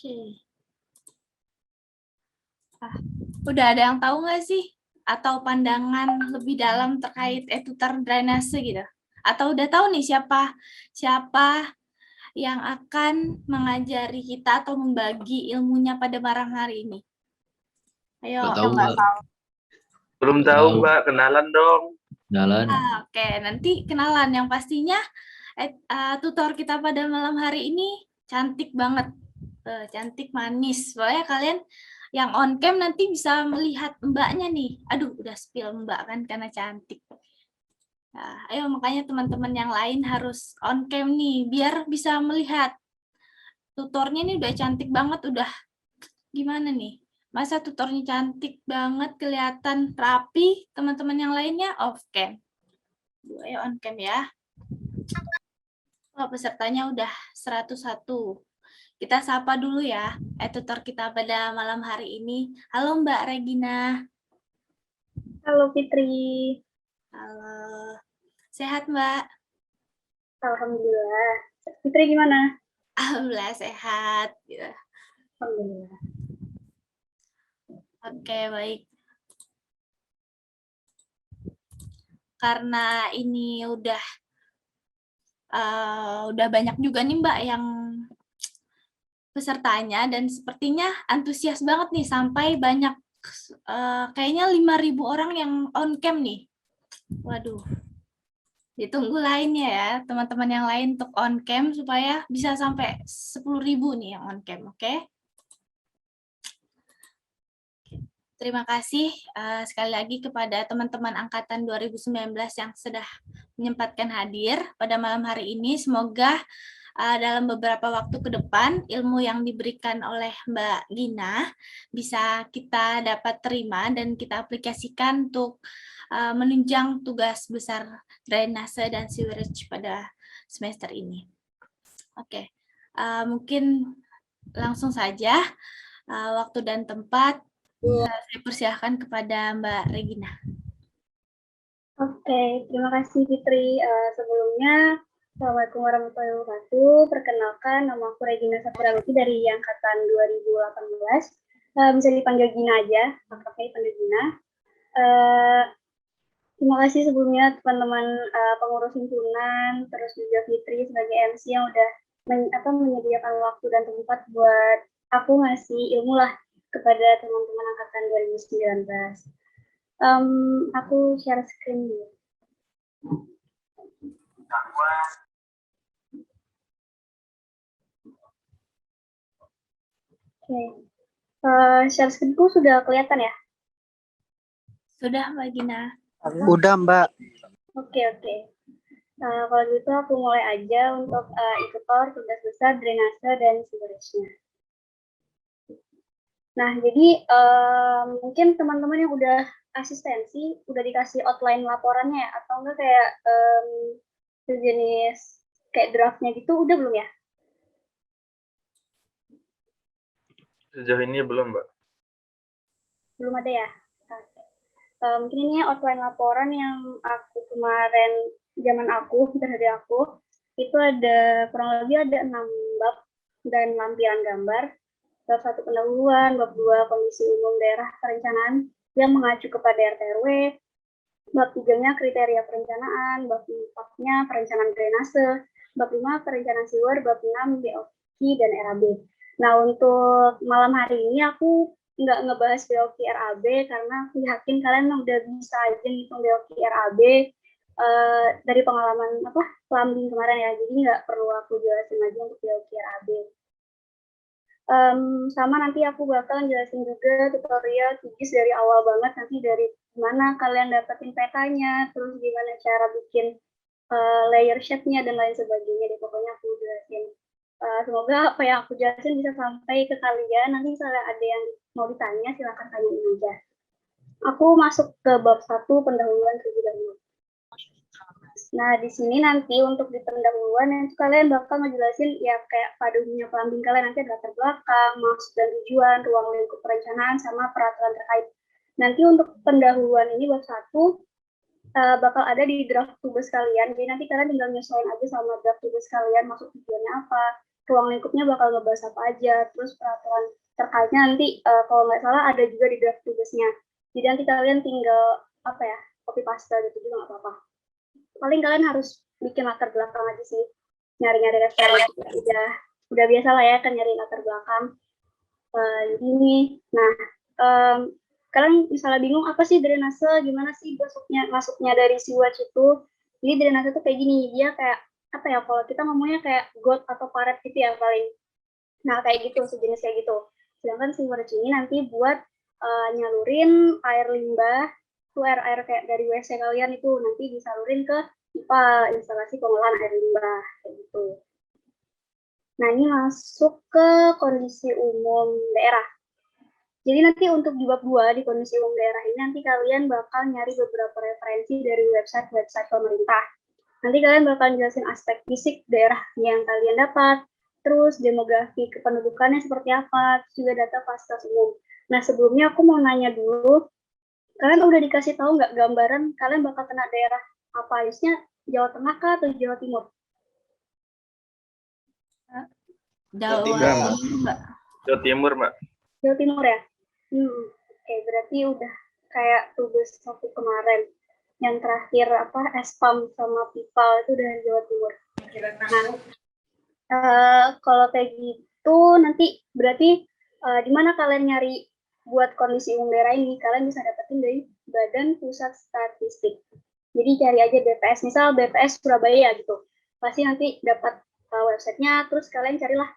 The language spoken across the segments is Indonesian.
Oke. Udah ada yang tahu nggak sih? Atau pandangan lebih dalam terkait tutor drainase gitu? Atau udah tahu nih siapa yang akan mengajari kita atau membagi ilmunya pada malam hari ini? Ayo, Nggak tahu, yang nggak Mbak. tahu. Belum tahu, Mbak. Kenalan dong. Kenalan. Oke, nanti kenalan. Yang pastinya tutor kita pada malam hari ini cantik banget. Cantik, manis. Pokoknya kalian yang on cam nanti bisa melihat mbaknya nih. Aduh, udah spill mbak kan karena cantik. Nah, ayo makanya teman-teman yang lain harus on cam nih biar bisa melihat. Tutornya nih udah cantik banget, udah gimana nih? Masa tutornya cantik banget, kelihatan rapi, teman-teman yang lainnya off cam. Ayo on cam ya. Oh, pesertanya udah 101. Kita sapa dulu ya, tutor kita pada malam hari ini. Halo Mbak Regina. Halo Fitri. Halo. Sehat Mbak? Alhamdulillah. Fitri gimana? Alhamdulillah sehat. Alhamdulillah. Oke, baik. Karena ini udah banyak juga nih Mbak yang pesertanya dan sepertinya antusias banget nih sampai banyak kayaknya 5.000 orang yang on cam nih. Waduh. Ditunggu lainnya ya, teman-teman yang lain untuk on cam supaya bisa sampai 10.000 nih yang on cam, oke? Terima kasih sekali lagi kepada teman-teman angkatan 2019 yang sudah menyempatkan hadir pada malam hari ini. Semoga dalam beberapa waktu ke depan ilmu yang diberikan oleh Mbak Gina bisa kita dapat terima dan kita aplikasikan untuk menunjang tugas besar drainase dan sewerage pada semester ini. Oke, mungkin langsung saja waktu dan tempat saya persilahkan kepada Mbak Regina. Oke, terima kasih Fitri. Sebelumnya, Assalamualaikum warahmatullahi wabarakatuh. Perkenalkan, nama aku Regina Sapurawati dari angkatan 2018. Bisa dipanggil Gina aja, akrabnya dipanggil Gina. Terima kasih sebelumnya teman-teman pengurus himpunan, terus juga Fitri sebagai MC yang udah menyediakan waktu dan tempat buat aku ngasih ilmu lah kepada teman-teman angkatan 2019. Aku share screen dulu. Oke. Share screen-ku sudah kelihatan ya? Sudah, Mbak Gina. Udah, Mbak. Oke. Kalau gitu aku mulai aja untuk tutor tugas besar drainase dan sewerage-nya. Nah, jadi mungkin teman-teman yang udah asistensi udah dikasih outline laporannya ya, atau enggak kayak sejenis kayak draftnya gitu, udah belum ya? Sejauh ini belum, Mbak. Belum ada ya? Mungkin ini outline laporan yang aku kemarin zaman aku, dari aku, itu ada kurang lebih ada 6 bab dan lampiran gambar. Bab 1 pendahuluan, bab 2 kondisi umum daerah perencanaan yang mengacu kepada RT/RW, bab 3-nya kriteria perencanaan, bab 4-nya perencanaan drainase, bab 5 perencanaan sewer, bab 6 BOQ dan RAB. Nah, untuk malam hari ini aku nggak ngebahas BOQ RAB karena aku yakin kalian udah bisa aja ngitung BOQ RAB dari pengalaman plumbing kemarin ya, jadi nggak perlu aku jelasin lagi untuk BOQ RAB. Sama nanti aku bakal jelasin juga tutorial tugas dari awal banget, nanti dari gimana kalian dapetin petanya, terus gimana cara bikin layer shape-nya dan lain sebagainya. Pokoknya aku jelasin. Semoga apa yang aku jelasin bisa sampai ke kalian. Nanti misalnya ada yang mau ditanya, silakan tanyain aja. Aku masuk ke bab 1 pendahuluan terlebih dahulu. Nah, di sini nanti untuk di pendahuluan itu kalian bakal ngejelasin ya kayak pada umumnya plumbing kalian nanti ada latar belakang, maksud dan tujuan, ruang lingkup perencanaan, sama peraturan terkait. Nanti untuk pendahuluan ini bab 1 bakal ada di draft tugas kalian. Jadi nanti kalian tinggal nyesuaiin aja sama draft tugas kalian, maksud tujuannya apa, ruang lingkupnya bakal ngebahas apa aja, terus peraturan terkaitnya nanti kalau nggak salah ada juga di draft tugasnya. Jadi nanti kalian tinggal apa ya, copy paste gitu juga nggak apa-apa. Paling kalian harus bikin latar belakang aja sih, nyari-nyari referensi. Udah biasa lah ya kan nyari latar belakang. Gini, nah kalian misalnya bingung apa sih drainase, gimana sih masuknya dari sewage itu. Jadi drainase tuh kayak gini, dia kayak apa ya, kalau kita ngomongnya kayak got atau paret gitu ya paling. Nah kayak gitu, sejenis kayak gitu. Sedangkan sewage ini nanti buat nyalurin air limbah, tuh air kayak dari WC kalian itu nanti disalurin ke IPA, instalasi pengolahan air limbah kayak gitu. Nah ini masuk ke kondisi umum daerah. Jadi nanti untuk di bab 2 di kondisi umum daerah ini nanti kalian bakal nyari beberapa referensi dari website pemerintah. Nanti kalian bakal jelasin aspek fisik daerah yang kalian dapat, terus demografi kependudukannya seperti apa, terus juga data fasilitas umum. Nah sebelumnya aku mau nanya dulu, kalian udah dikasih tahu nggak gambaran kalian bakal kena daerah apa, harusnya Jawa Tengah kah atau Jawa Timur? Jawa Timur. Mbak. Jawa Timur, Mbak. Jawa Timur ya? Oke, berarti udah kayak tugas aku kemarin. Yang terakhir apa, Espam sama Pipal itu dari Jawa Timur. Nah, kalau kayak gitu nanti berarti di mana kalian nyari buat kondisi umum daerah ini? Kalian bisa dapetin dari Badan Pusat Statistik. Jadi cari aja BPS, misal BPS Surabaya gitu. Pasti nanti dapat websitenya, terus kalian carilah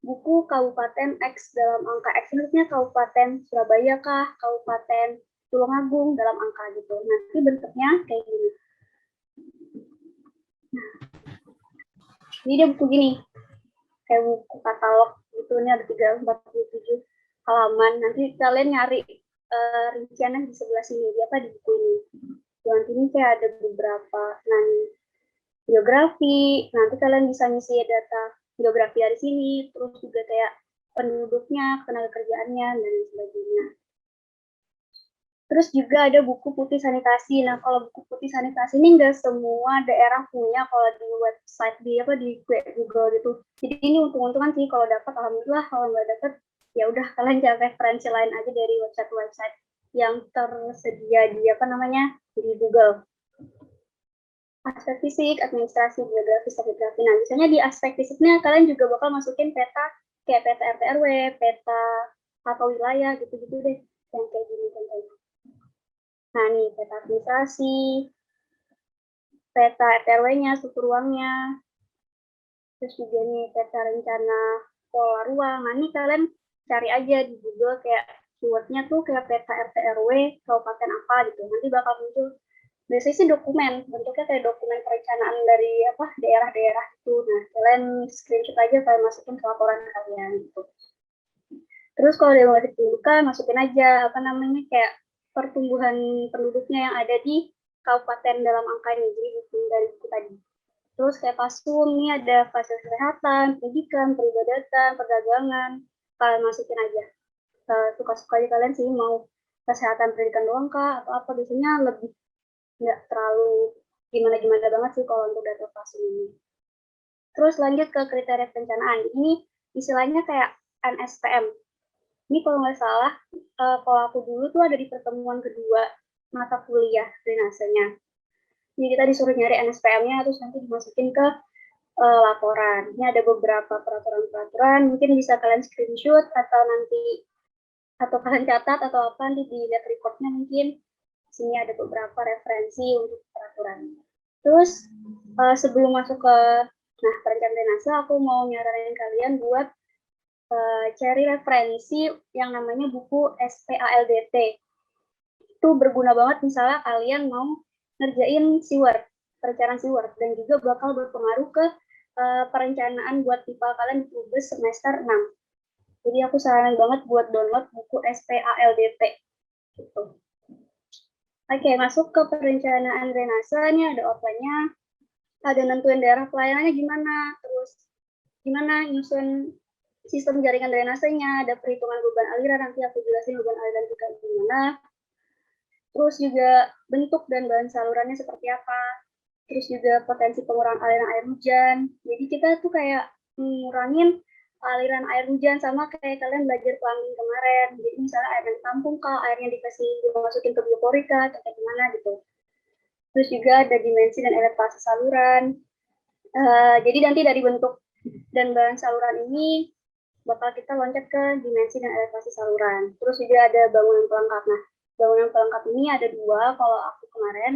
buku Kabupaten X dalam angka X, maksudnya Kabupaten Surabaya kah, Kabupaten Tulungagung dalam angka gitu. Nanti bentuknya kayak gini. Nah, ini dia buku gini, kayak buku katalog gitu, ini ada 347 halaman. Nanti kalian nyari rinciannya di sebelah sini, di apa di buku ini. Yang ini kayak ada beberapa geografi, nanti kalian bisa ngisi data geografi dari sini, terus juga kayak penduduknya, tenaga kerjaannya, dan sebagainya. Terus juga ada buku putih sanitasi. Nah, kalau buku putih sanitasi ini nggak semua daerah punya kalau di website di Google gitu. Jadi ini untung-untungan sih kalau dapat, alhamdulillah. Kalau nggak dapat, ya udah kalian cari referensi lain aja dari website yang tersedia di di Google. Aspek fisik, administrasi, geografi, stratigrafi. Nah, misalnya di aspek fisiknya kalian juga bakal masukin peta kayak peta RT RW, peta atau wilayah gitu-gitu deh, yang kayak gini contohnya. Nah, nih peta administrasi, peta RT RW-nya, struktur ruangnya, terus juga nih peta rencana pola ruang. Nah, ini kalian cari aja di Google kayak keywordnya tuh kayak peta RT RW kabupaten apa gitu. Nanti bakal muncul. Biasanya sih dokumen, bentuknya kayak dokumen perencanaan dari daerah-daerah itu. Nah, kalian screenshot aja, kalian masukin ke laporan kalian gitu. Terus kalau demografi kependudukan, masukin aja kayak pertumbuhan penduduknya yang ada di kabupaten dalam angka ini, jadi dari buku tadi. Terus kayak PASUM, ini ada fasilitas kesehatan, pendidikan, peribadatan, perdagangan, kalian masukin aja. Suka-suka aja kalian sih, mau kesehatan pendidikan doang kah, atau apa, biasanya lebih nggak terlalu gimana-gimana banget sih kalau untuk data PASUM ini. Terus lanjut ke kriteria perencanaan. Ini istilahnya kayak NSPM. Ini kalau nggak salah, kalau aku dulu tuh ada di pertemuan kedua mata kuliah drainasenya. Jadi kita disuruh nyari NSPM-nya, terus nanti dimasukin ke laporan. Ini ada beberapa peraturan-peraturan, mungkin bisa kalian screenshot atau kalian catat atau apa, nanti dilihat reportnya mungkin. Sini ada beberapa referensi untuk peraturan. Terus sebelum masuk ke perencanaan drainase, aku mau nyaranin kalian buat cari referensi yang namanya buku SPALDT. Itu berguna banget misalnya kalian mau ngerjain perencanaan sewer, dan juga bakal berpengaruh ke perencanaan buat IPA kalian di tugas semester 6. Jadi aku saranin banget buat download buku SPALDT. Gitu. Oke, masuk ke perencanaan drainase. Ini ada outline-nya, ada nentuin daerah pelayanannya gimana, terus gimana nyusun sistem jaringan drainasenya, ada perhitungan beban aliran, nanti aku jelasin beban aliran juga gimana. Terus juga bentuk dan bahan salurannya seperti apa. Terus juga potensi pengurangan aliran air hujan. Jadi kita tuh kayak ngurangin aliran air hujan, sama kayak kalian belajar plumbing kemarin. Jadi misalnya airnya ditampung kah, airnya dikasih dimasukin ke bioporika atau kayak gimana gitu. Terus juga ada dimensi dan elevasi saluran. Jadi nanti dari bentuk dan bahan saluran ini bakal kita loncat ke dimensi dan elevasi saluran. Terus juga ada bangunan pelengkap. Nah, bangunan pelengkap ini ada dua kalau aku kemarin.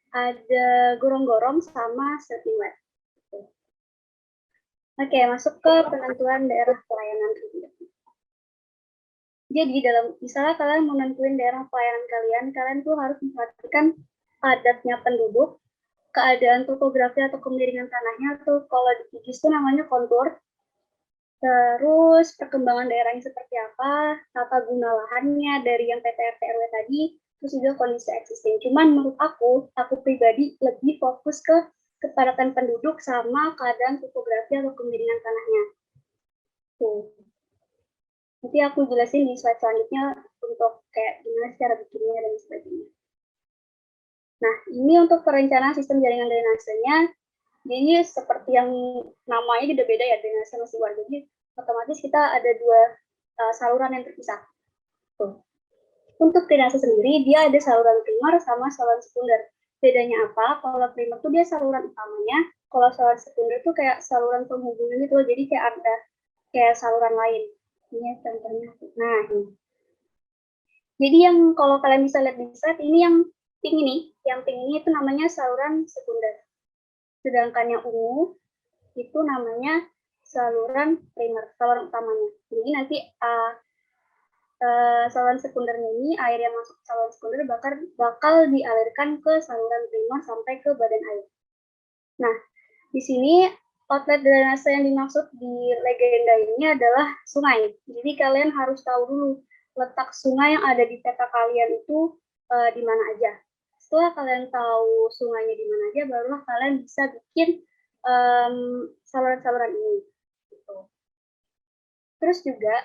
Ada gorong-gorong sama sleeping wet. Oke, masuk ke penentuan daerah pelayanan. Jadi misalnya kalian mau nentuin daerah pelayanan kalian tuh harus memperhatikan padatnya penduduk, keadaan topografi atau kemiringan tanahnya tuh kalau di Kikis tuh namanya kontur. Terus perkembangan daerahnya seperti apa, tata guna lahannya dari yang PT RT RW tadi, terus juga kondisi existing. Cuman menurut aku pribadi lebih fokus ke kepadatan penduduk sama keadaan topografi atau kemiringan tanahnya. Tuh. Nanti aku jelasin di slide selanjutnya untuk kayak gimana cara bikinnya dan sebagainya. Nah, ini untuk perencanaan sistem jaringan drainasenya. Jadi seperti yang namanya udah beda ya, drainase sama sewer. Jadi otomatis kita ada dua saluran yang terpisah. Tuh. Untuk drainase sendiri, dia ada saluran primer sama saluran sekunder. Bedanya apa? Kalau primer tuh dia saluran utamanya, kalau saluran sekunder tuh kayak saluran penghubungan gitu. Jadi kayak ada kayak saluran lain. Ini contohnya. Nah, ini. Jadi yang kalau kalian bisa lihat di slide, ini yang pink ini. Yang pink ini itu namanya saluran sekunder. Sedangkan yang ungu itu namanya saluran primer, saluran utamanya. Jadi nanti saluran sekundernya ini, air yang masuk ke saluran sekunder bakal dialirkan ke saluran primer sampai ke badan air. Nah, di sini outlet drainase yang dimaksud di legenda ini adalah sungai. Jadi kalian harus tahu dulu letak sungai yang ada di peta kalian itu di mana aja. Setelah kalian tahu sungainya di mana aja, barulah kalian bisa bikin saluran-saluran ini. Gitu. Terus juga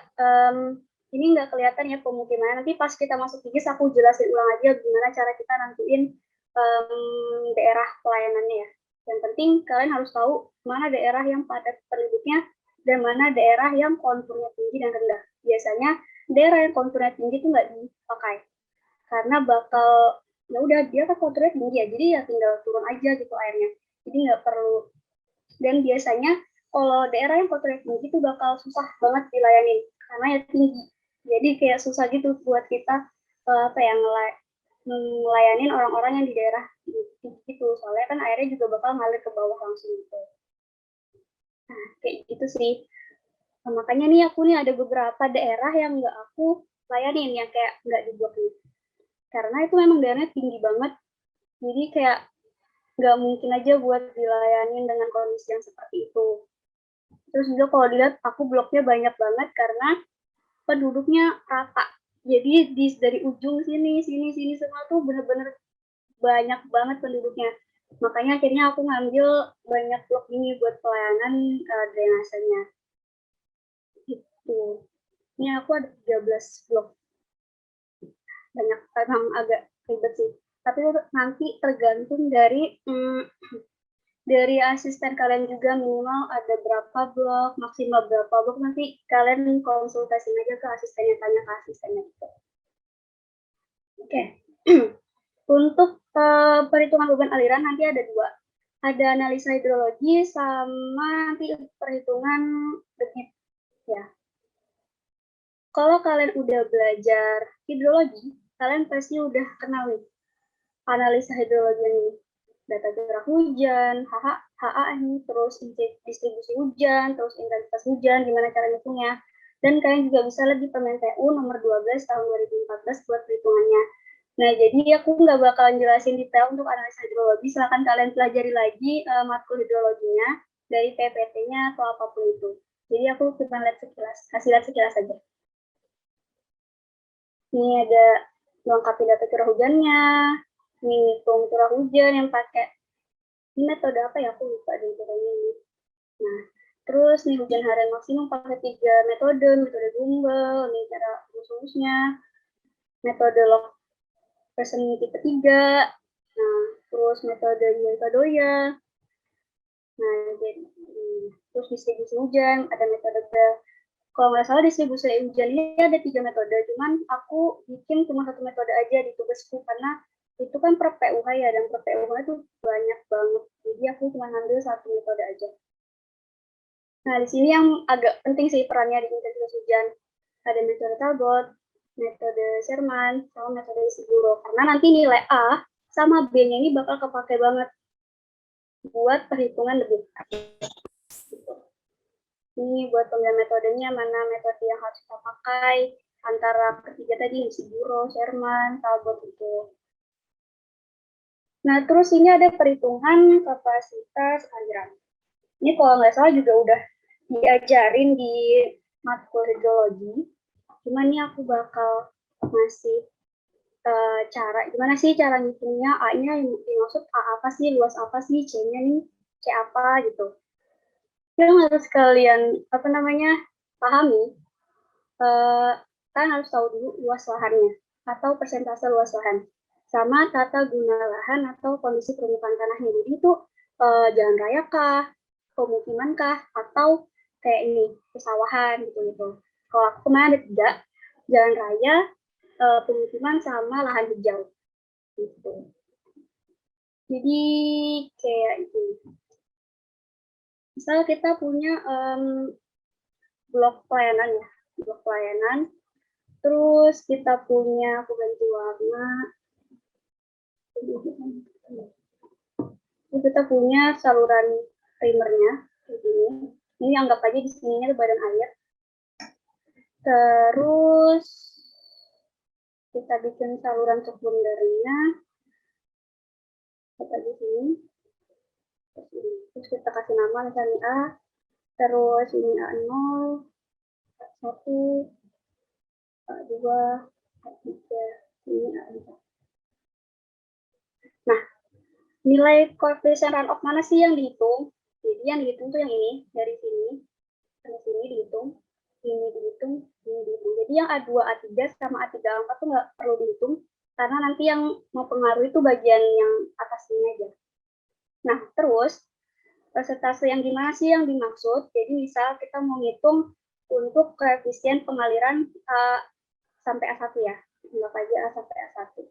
ini nggak kelihatan ya pemukiman. Nanti pas kita masuk Kikis aku jelasin ulang aja gimana cara kita nentuin daerah pelayanannya ya. Yang penting kalian harus tahu mana daerah yang padat penduduknya dan mana daerah yang konturnya tinggi dan rendah. Biasanya daerah yang konturnya tinggi itu nggak dipakai karena bakal ya udah dia kan konturnya tinggi ya, jadi ya tinggal turun aja gitu airnya. Jadi nggak perlu. Dan biasanya kalau daerah yang konturnya tinggi itu bakal susah banget dilayanin karena ya tinggi. Jadi kayak susah gitu buat kita ngelayanin orang-orang yang di daerah gitu, soalnya kan airnya juga bakal ngalir ke bawah langsung gitu. Nah, kayak gitu sih. Nah, makanya nih aku nih ada beberapa daerah yang nggak aku layanin, yang kayak nggak dibuat nih. Karena itu memang daerahnya tinggi banget, jadi kayak nggak mungkin aja buat dilayanin dengan kondisi yang seperti itu. Terus juga kalau dilihat aku bloknya banyak banget karena penduduknya rata. Jadi dari ujung sini semua tuh bener-bener banyak banget penduduknya. Makanya akhirnya aku ngambil banyak blok ini buat pelayanan drainasenya. Gitu. Ini aku ada 13 blok. Banyak, emang agak ribet sih. Tapi nanti tergantung dari asisten kalian juga minimal ada berapa blok, maksimal berapa blok, nanti kalian konsultasiin aja ke asistennya, tanya ke asistennya gitu. Oke. Untuk perhitungan beban aliran nanti ada dua. Ada analisa hidrologi sama nanti perhitungan debit ya. Kalau kalian udah belajar hidrologi, kalian pasti udah kenal nih analisa hidrologi ini. Data curah hujan, HA ini, terus distribusi hujan, terus intensitas hujan, gimana cara ngitungnya. Dan kalian juga bisa lihat di Permen TU nomor 12 tahun 2014 buat perhitungannya. Nah, jadi aku nggak bakalan jelasin detail untuk analisa hidrologi, silahkan kalian pelajari lagi matkul hidrologinya dari PPT-nya atau apapun itu. Jadi aku cuma lihat sekilas aja. Ini ada melengkapi data curah hujannya, ngitung curah hujan yang pakai ini metode apa ya, aku lupa deh metodenya ini. Nah, terus nih hujan harian maksimum pakai 3 metode Gumbel, ini cara rumusnya, metode log person tipe 3, nah terus metode Yukadoya, Nah, jadi terus distribusi hujan, ada metode kalau nggak salah distribusi hujan ini ada 3 metode, cuman aku bikin cuma 1 metode aja di tugasku karena itu kan per PUH ya, dan per PUH itu banyak banget, jadi aku cuma ngambil 1 metode aja. Nah, di sini yang agak penting sih perannya di intensitas hujan. Ada metode Talbot, metode Sherman, sama metode Ishiguro. Karena nanti nilai A sama B-nya ini bakal kepake banget buat perhitungan lebih. Ini buat pemilihan metodenya, mana metode yang harus kita pakai, antara ketiga tadi, Ishiguro, Sherman, Talbot itu. Nah, terus ini ada perhitungan kapasitas aliran. Ini kalau nggak salah juga udah diajarin di matkul hidrologi. Cuman ini aku bakal ngasih cara, gimana sih cara ngitungnya, A-nya yang dimaksud A apa sih, luas apa sih, C-nya nih, C apa gitu. Yang harus kalian, pahami, kalian harus tahu dulu luas lahannya, atau persentase luas lahan. Sama tata guna lahan atau kondisi permukaan tanahnya. Jadi itu jalan raya kah, pemukiman kah, atau kayak ini, pesawahan gitu. Kalau aku kemarin ada 3, jalan raya, pemukiman, sama lahan hijau. Gitu. Jadi kayak itu. Misal kita punya blok pelayanan ya, blok pelayanan. Terus kita punya, aku ganti warna. Terus kita punya saluran primernya kayak gini. Ini anggap aja di sininya itu badan air. Terus kita bikin saluran sekundernya. Kita di sini. Terus kita kasih nama misalnya A. Terus ini A0, A1, A2, A3, ini A4. Nah, nilai koefisien runoff mana sih yang dihitung? Jadi yang dihitung tuh yang ini, dari sini sampai sini dihitung, ini dihitung, ini dihitung. Jadi yang A2, A3 sama A3, A4 tuh nggak perlu dihitung, karena nanti yang mempengaruhi itu bagian yang atas ini aja. Nah, terus persentase yang gimana sih yang dimaksud? Jadi misal kita mau ngitung untuk koefisien pengaliran A sampai A1 ya, anggap aja A sampai A1.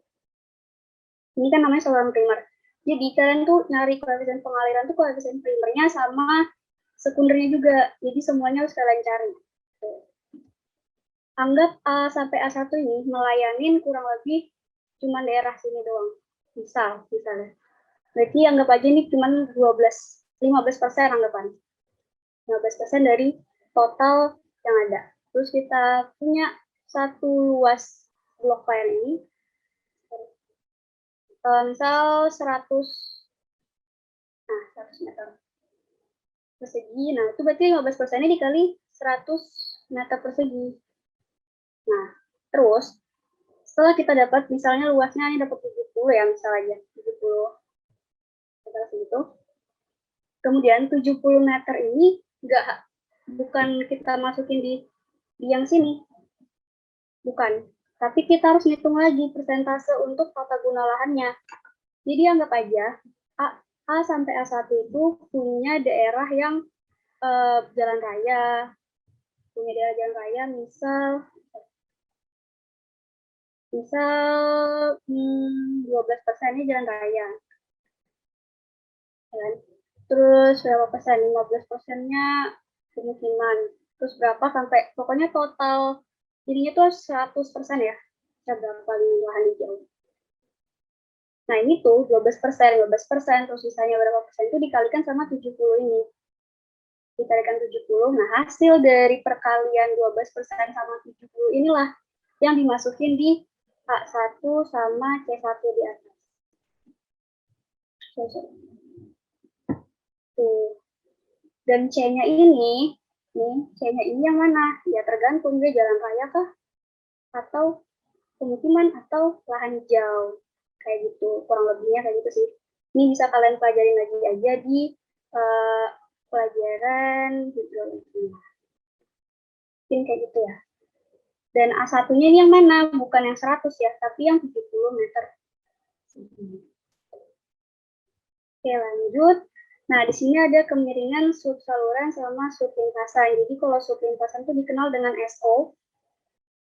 Ini kan namanya saluran primer. Jadi kalian tuh nyari koefisien pengaliran tuh koefisien primernya sama sekundernya juga. Jadi semuanya harus kalian cari. Anggap A sampai A1 ini melayanin kurang lebih cuma daerah sini doang. Misalnya. Berarti anggap aja ini cuma 15% anggapan. 15% dari total yang ada. Terus kita punya satu luas blok pelayanan ini. Misal 100 meter persegi. Nah, itu berarti 15%-nya dikali 100 meter persegi. Nah, terus setelah kita dapat, misalnya luasnya ini dapat 70 ya, misalnya 70 meter segitu. Kemudian 70 meter ini bukan kita masukin di yang sini. Bukan. Tapi kita harus hitung lagi persentase untuk tata guna lahannya. Jadi anggap aja A sampai A1 itu punya daerah yang jalan raya. Punya daerah jalan raya misal 12%-nya jalan raya. Terus berapa persen? 15%-nya pemukiman. Terus berapa sampai pokoknya total jadinya tuh 100% ya. Berapa lahan hijau. Nah, ini tuh 12%, terus sisanya berapa persen itu dikalikan sama 70 ini. Dikalikan 70, nah hasil dari perkalian 12% sama 70 inilah yang dimasukin di A1 sama C1 di atas. Tuh. Dan C-nya ini, C-nya ini yang mana? Ya tergantung dia jalan raya kah? Atau pemukiman atau lahan hijau. Kayak gitu, kurang lebihnya kayak gitu sih. Ini bisa kalian pelajarin lagi aja di pelajaran hidrologi. Mungkin kayak gitu ya. Dan A1-nya ini yang mana? Bukan yang 100 ya, tapi yang 70 meter. Oke, lanjut. Nah, di sini ada kemiringan subsaluran sama sublintasan. Jadi kalau sublintasan itu dikenal dengan SO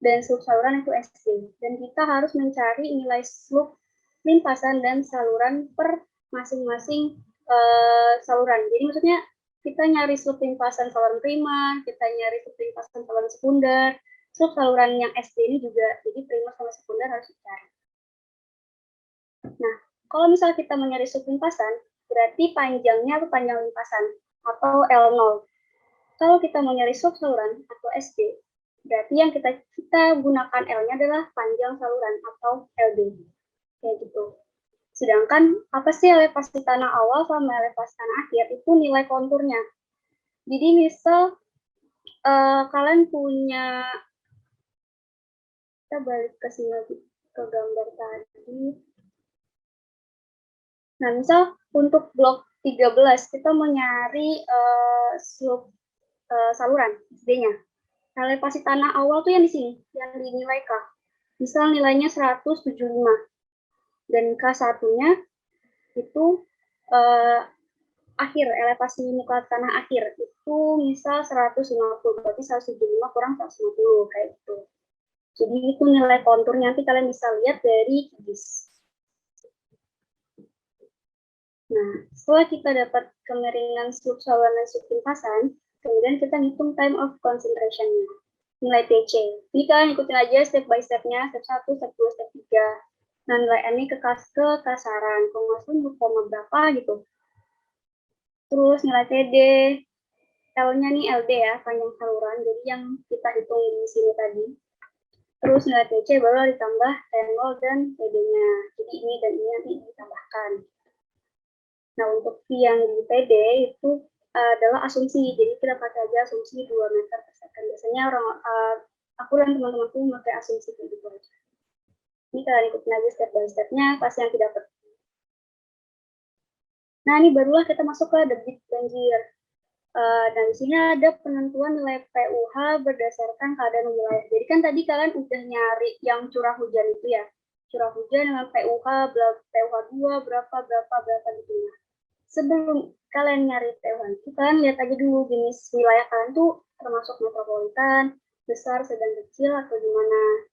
dan subsaluran itu SD. Dan kita harus mencari nilai sublintasan dan saluran per masing-masing saluran. Jadi maksudnya kita nyari sublintasan saluran prima, kita nyari sublintasan saluran sekunder, subsaluran yang SD ini juga, jadi prima sama sekunder harus dicari. Nah, kalau misalnya kita mencari sublintasan, berarti panjangnya atau panjang limpasan atau L0. Kalau kita mau nyari subsaluran atau SD, berarti yang kita gunakan L-nya adalah panjang saluran atau LD. Kayak gitu. Sedangkan apa sih elevasi tanah awal sama elevasi tanah akhir itu nilai konturnya. Jadi misal kalian punya, kita balik ke sini lagi ke gambar tadi. Nah, misal untuk blok 13 kita mau nyari saluran SD-nya. Elevasi tanah awal tuh yang di sini, yang dinilai K. Misal nilainya 175. Dan K1-nya itu akhir, elevasi muka tanah akhir itu misal 150, berarti 175 kurang 150, kayak gitu. Jadi itu nilai konturnya, nanti kalian bisa lihat dari kibis. Nah, setelah kita dapat kemiringan subsaluran dan sublintasan, kemudian kita ngitung time of concentration-nya, nilai TC. Ini kalian ikutin aja step by step-nya, step 1, step 2, step 3. Nah, nilai N ini ke kasaran, kalau nggak salah berapa gitu. Terus nilai TD, L-nya nih LD ya, panjang saluran, jadi yang kita hitung di sini tadi. Terus nilai TC baru ditambah T0 dan TD-nya. Jadi ini dan ini nanti ditambahkan. Nah, untuk V yang di TD itu adalah asumsi, jadi kita pakai aja asumsi 2 meter per second. Biasanya aku dan teman-temanku memakai asumsi kayak gitu aja. Ini kalian ikutin aja step by step-nya, pasti yang tidak dapat. Nah, ini barulah kita masuk ke debit banjir. Dan di sini ada penentuan nilai PUH berdasarkan keadaan wilayah. Jadi kan tadi kalian udah nyari yang curah hujan itu ya. Curah hujan dengan PUH 2 berapa gitu ya. Sebelum kalian nyari PUH itu, kalian lihat aja dulu jenis wilayah kalian tuh termasuk metropolitan, besar, sedang, kecil, atau gimana.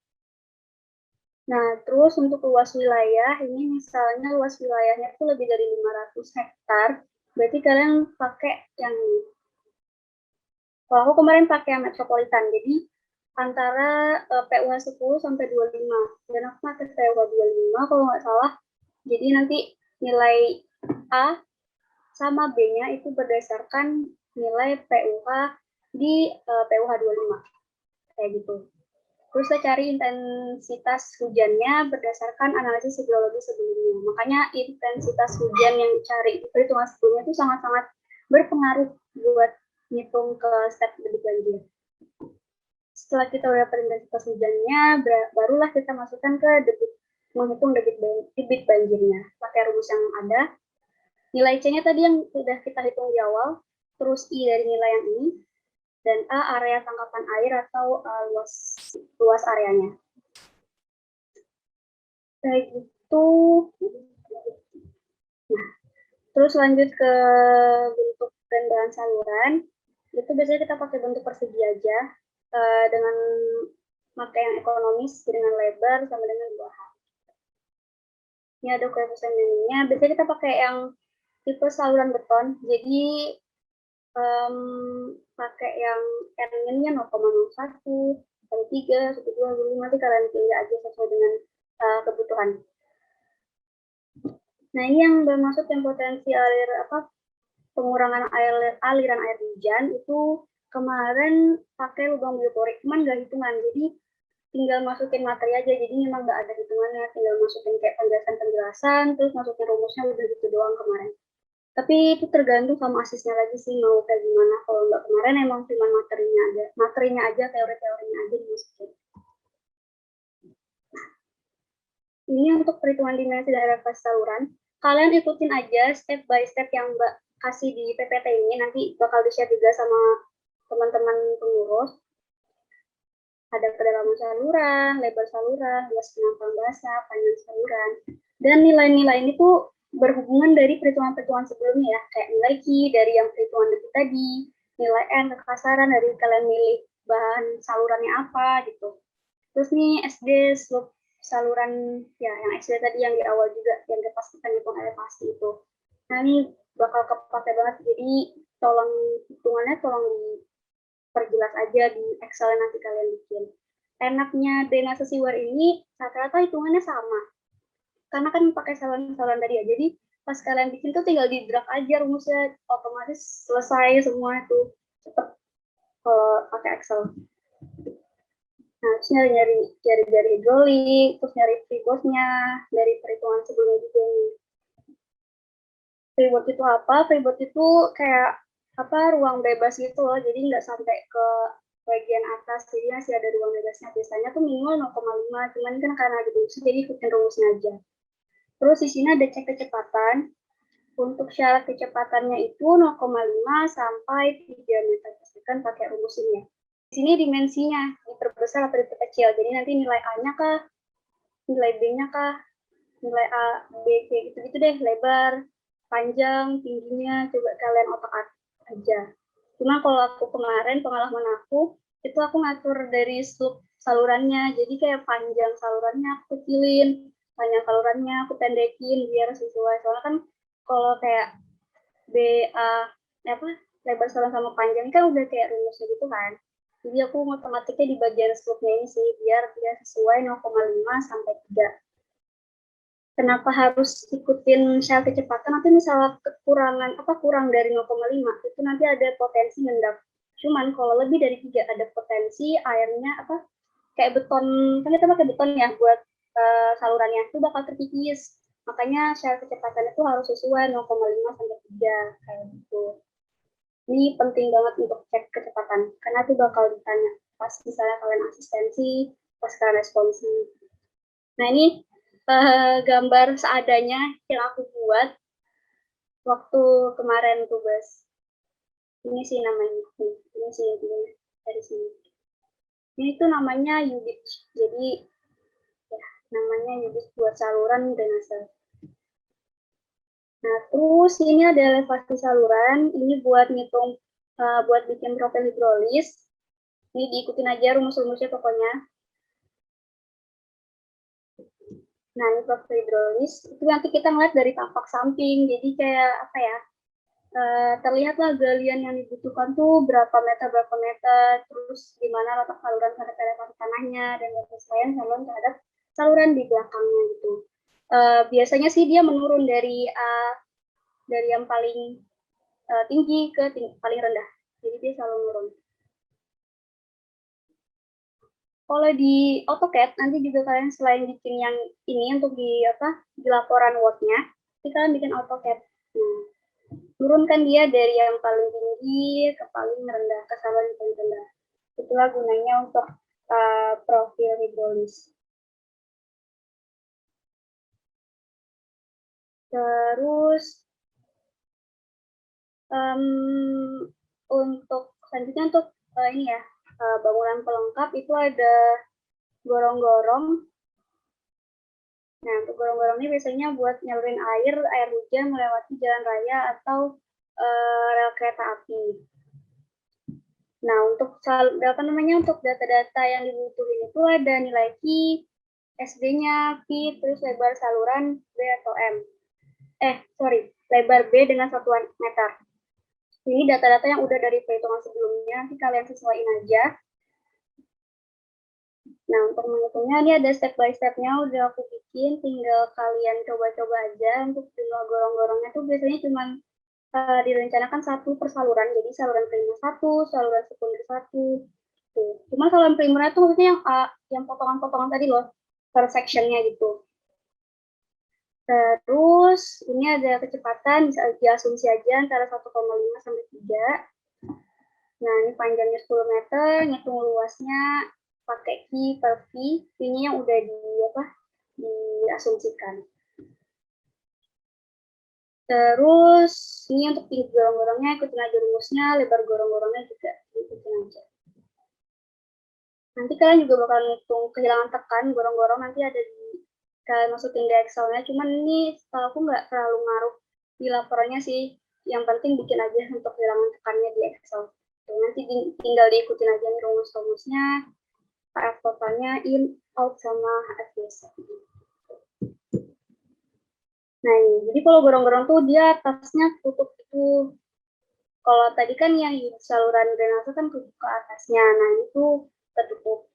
Nah, terus untuk luas wilayah, ini misalnya luas wilayahnya itu lebih dari 500 hektar, berarti kalian pakai yang ini. Kalau aku kemarin pakai yang metropolitan, jadi antara PUH 10 sampai 25, dan aku pakai PUH 25 kalau nggak salah, jadi nanti nilai A sama B-nya itu berdasarkan nilai PUH di PUH 25, kayak gitu. Terus saya cari intensitas hujannya berdasarkan analisis hidrologi sebelumnya. Makanya intensitas hujan yang dicari di perhitungan sebelumnya itu sangat-sangat berpengaruh buat ngitung ke step debit banjir. Setelah kita udah dapat intensitas hujannya, barulah kita masukkan ke menghitung debit banjirnya. Pakai rumus yang ada. Nilai C-nya tadi yang sudah kita hitung di awal, terus I dari nilai yang ini, dan A area tangkapan air atau luas areanya. Kayak gitu. Nah, terus lanjut ke bentuk dan bahan saluran. Itu biasanya kita pakai bentuk persegi aja dengan pakai yang ekonomis dengan lebar sama dengan 2H. Ini ada koefisien minimumnya. Biasanya kita pakai yang tipe saluran beton. Jadi pakai yang N-nya 0,01, 1,3, 1,2, nanti kalian pilih aja sesuai dengan kebutuhan. Nah, ini yang bermaksud yang potensi pengurangan aliran air hujan itu kemarin pakai lubang bioporik, cuman nggak hitungan, jadi tinggal masukin materi aja, jadi memang nggak ada hitungannya, tinggal masukin kayak penjelasan, terus masukin rumusnya udah gitu doang kemarin. Tapi itu tergantung sama asisnya lagi sih mau kayak gimana. Kalau nggak kemarin emang cuma materinya aja, teori-teorinya aja dimasukin. Ini untuk perhitungan dimensi dan elevasi saluran. Kalian ikutin aja step by step yang Mbak kasih di PPT ini. Nanti bakal di-share juga sama teman-teman pengurus. Ada kedalaman saluran, lebar saluran, luas penampungan basah, panjang saluran. Dan nilai-nilai ini tuh berhubungan dari perhitungan-perhitungan sebelumnya ya, kayak nilai Q dari yang perhitungan detik tadi, nilai N kekasaran dari kalian milih bahan salurannya apa gitu. Terus nih SD slope saluran ya yang SD tadi yang di awal juga yang dipastikan hitung elevasi itu. Nah ini bakal kepake banget, jadi tolong hitungannya tolong diperjelas aja di Excel nanti kalian bikin. Enaknya dengan sesiwar ini rata-rata hitungannya sama, karena kan pakai saluran-saluran tadi ya, jadi pas kalian bikin tuh tinggal di drag aja rumusnya, otomatis selesai semua itu cepet kalau pakai Excel. Nah, terus nyari hidrolik, terus nyari freeboard-nya dari perhitungan sebelumnya juga nih. Freeboard itu apa? Freeboard itu kayak apa, ruang bebas gitu loh, jadi nggak sampai ke bagian atas, jadi masih ada ruang bebasnya. Biasanya tuh minimal 0,5, cuman kan karena dirumus jadi ikutin rumusnya aja. Terus di sini ada cek kecepatan. Untuk syarat kecepatannya itu 0,5 sampai 3 meter per second pakai rumus ini. Di sini dimensinya diperbesar atau diperkecil. Jadi nanti nilai A-nya kah, nilai B-nya kah, nilai A, B, C gitu-gitu deh, lebar, panjang, tingginya, coba kalian otak aja. Cuma kalau aku kemarin, pengalaman aku, itu aku ngatur dari slope salurannya. Jadi kayak panjang salurannya aku kecilin, panjang salurannya aku pendekin biar sesuai. Soalnya kan kalau kayak BA apa lebar saluran sama panjang kan udah kayak rumusnya gitu kan. Jadi aku matematiknya di bagian slope-nya ini sih biar dia sesuai 0,5 sampai 3. Kenapa harus ikutin syarat kecepatan? Nanti misalnya kekurangan kurang dari 0,5 itu nanti ada potensi ngendap. Cuman kalau lebih dari 3 ada potensi airnya kayak beton, kan kita pakai beton ya buat salurannya itu bakal terkikis. Makanya syarat kecepatan itu harus sesuai 0,5 sampai 3 kayak gitu. Ini penting banget untuk cek kecepatan karena itu bakal ditanya pas misalnya kalian asistensi, pas kalian responsi. Nah ini gambar seadanya yang aku buat waktu kemarin tugas. Ini sih namanya, ini sih intinya dari sini. Ini tuh namanya UBIT, jadi ya namanya UBIT buat saluran drainase. Nah, terus ini ada elevasi saluran, ini buat ngitung, buat bikin profil hidrolis. Ini diikutin aja rumus-rumusnya pokoknya. Nah, ini profil hidrolis, itu nanti kita ngeliat dari tampak samping, jadi kayak terlihatlah galian yang dibutuhkan tuh berapa meter, terus gimana letak saluran terhadap elevasi tanahnya, dan penyesuaian saluran terhadap saluran di belakangnya gitu. Biasanya sih dia menurun dari yang paling tinggi ke paling rendah. Jadi dia selalu menurun. Kalau di AutoCAD nanti juga kalian selain bikin yang ini untuk di laporan Word-nya, nanti kalian bikin AutoCAD. Nah, turunkan dia dari yang paling tinggi ke paling rendah, ke saluran yang paling rendah. Itulah gunanya untuk profil hidrolis. Terus untuk selanjutnya untuk ini ya, bangunan pelengkap itu ada gorong-gorong. Nah, untuk gorong-gorong ini biasanya buat nyalurin air hujan melewati jalan raya atau rel kereta api. Nah, untuk untuk data-data yang dibutuhin itu ada nilai Q, SD-nya, P, terus lebar saluran B atau M. Lebar B dengan satuan meter. Ini data-data yang udah dari perhitungan sebelumnya, nanti kalian sesuaiin aja. Nah, untuk menghitungnya ini ada step by step-nya udah aku bikin, tinggal kalian coba-coba aja. Untuk jumlah gorong-gorongnya tuh biasanya cuma direncanakan 1 per saluran, jadi saluran primer 1, saluran sekunder 1. Tuh. Cuma saluran primernya tuh maksudnya yang potongan-potongan tadi loh, per section-nya gitu. Terus ini ada kecepatan, bisa diasumsi aja antara 1,5 sampai 3. Nah, ini panjangnya 10 meter, ngitung luasnya pakai Q per V, V-nya yang udah diasumsikan. Terus ini untuk tinggi gorong-gorongnya ikutin aja rumusnya, lebar gorong-gorongnya juga ikutin aja. Nanti kalian juga bakal ngitung kehilangan tekan gorong-gorong, nanti ada di kalian masukin di Excel-nya. Cuman ini setahu aku nggak terlalu ngaruh di laporannya sih. Yang penting bikin aja untuk hilangin tekannya di Excel. Tuh, nanti tinggal diikutin aja nih rumus-rumusnya, HF totalnya, in, out, sama HF biasa. Nah ini, jadi kalau gorong-gorong tuh dia atasnya tutup itu. Kalau tadi kan yang saluran drainase kan tutup ke atasnya, nah itu tertutup.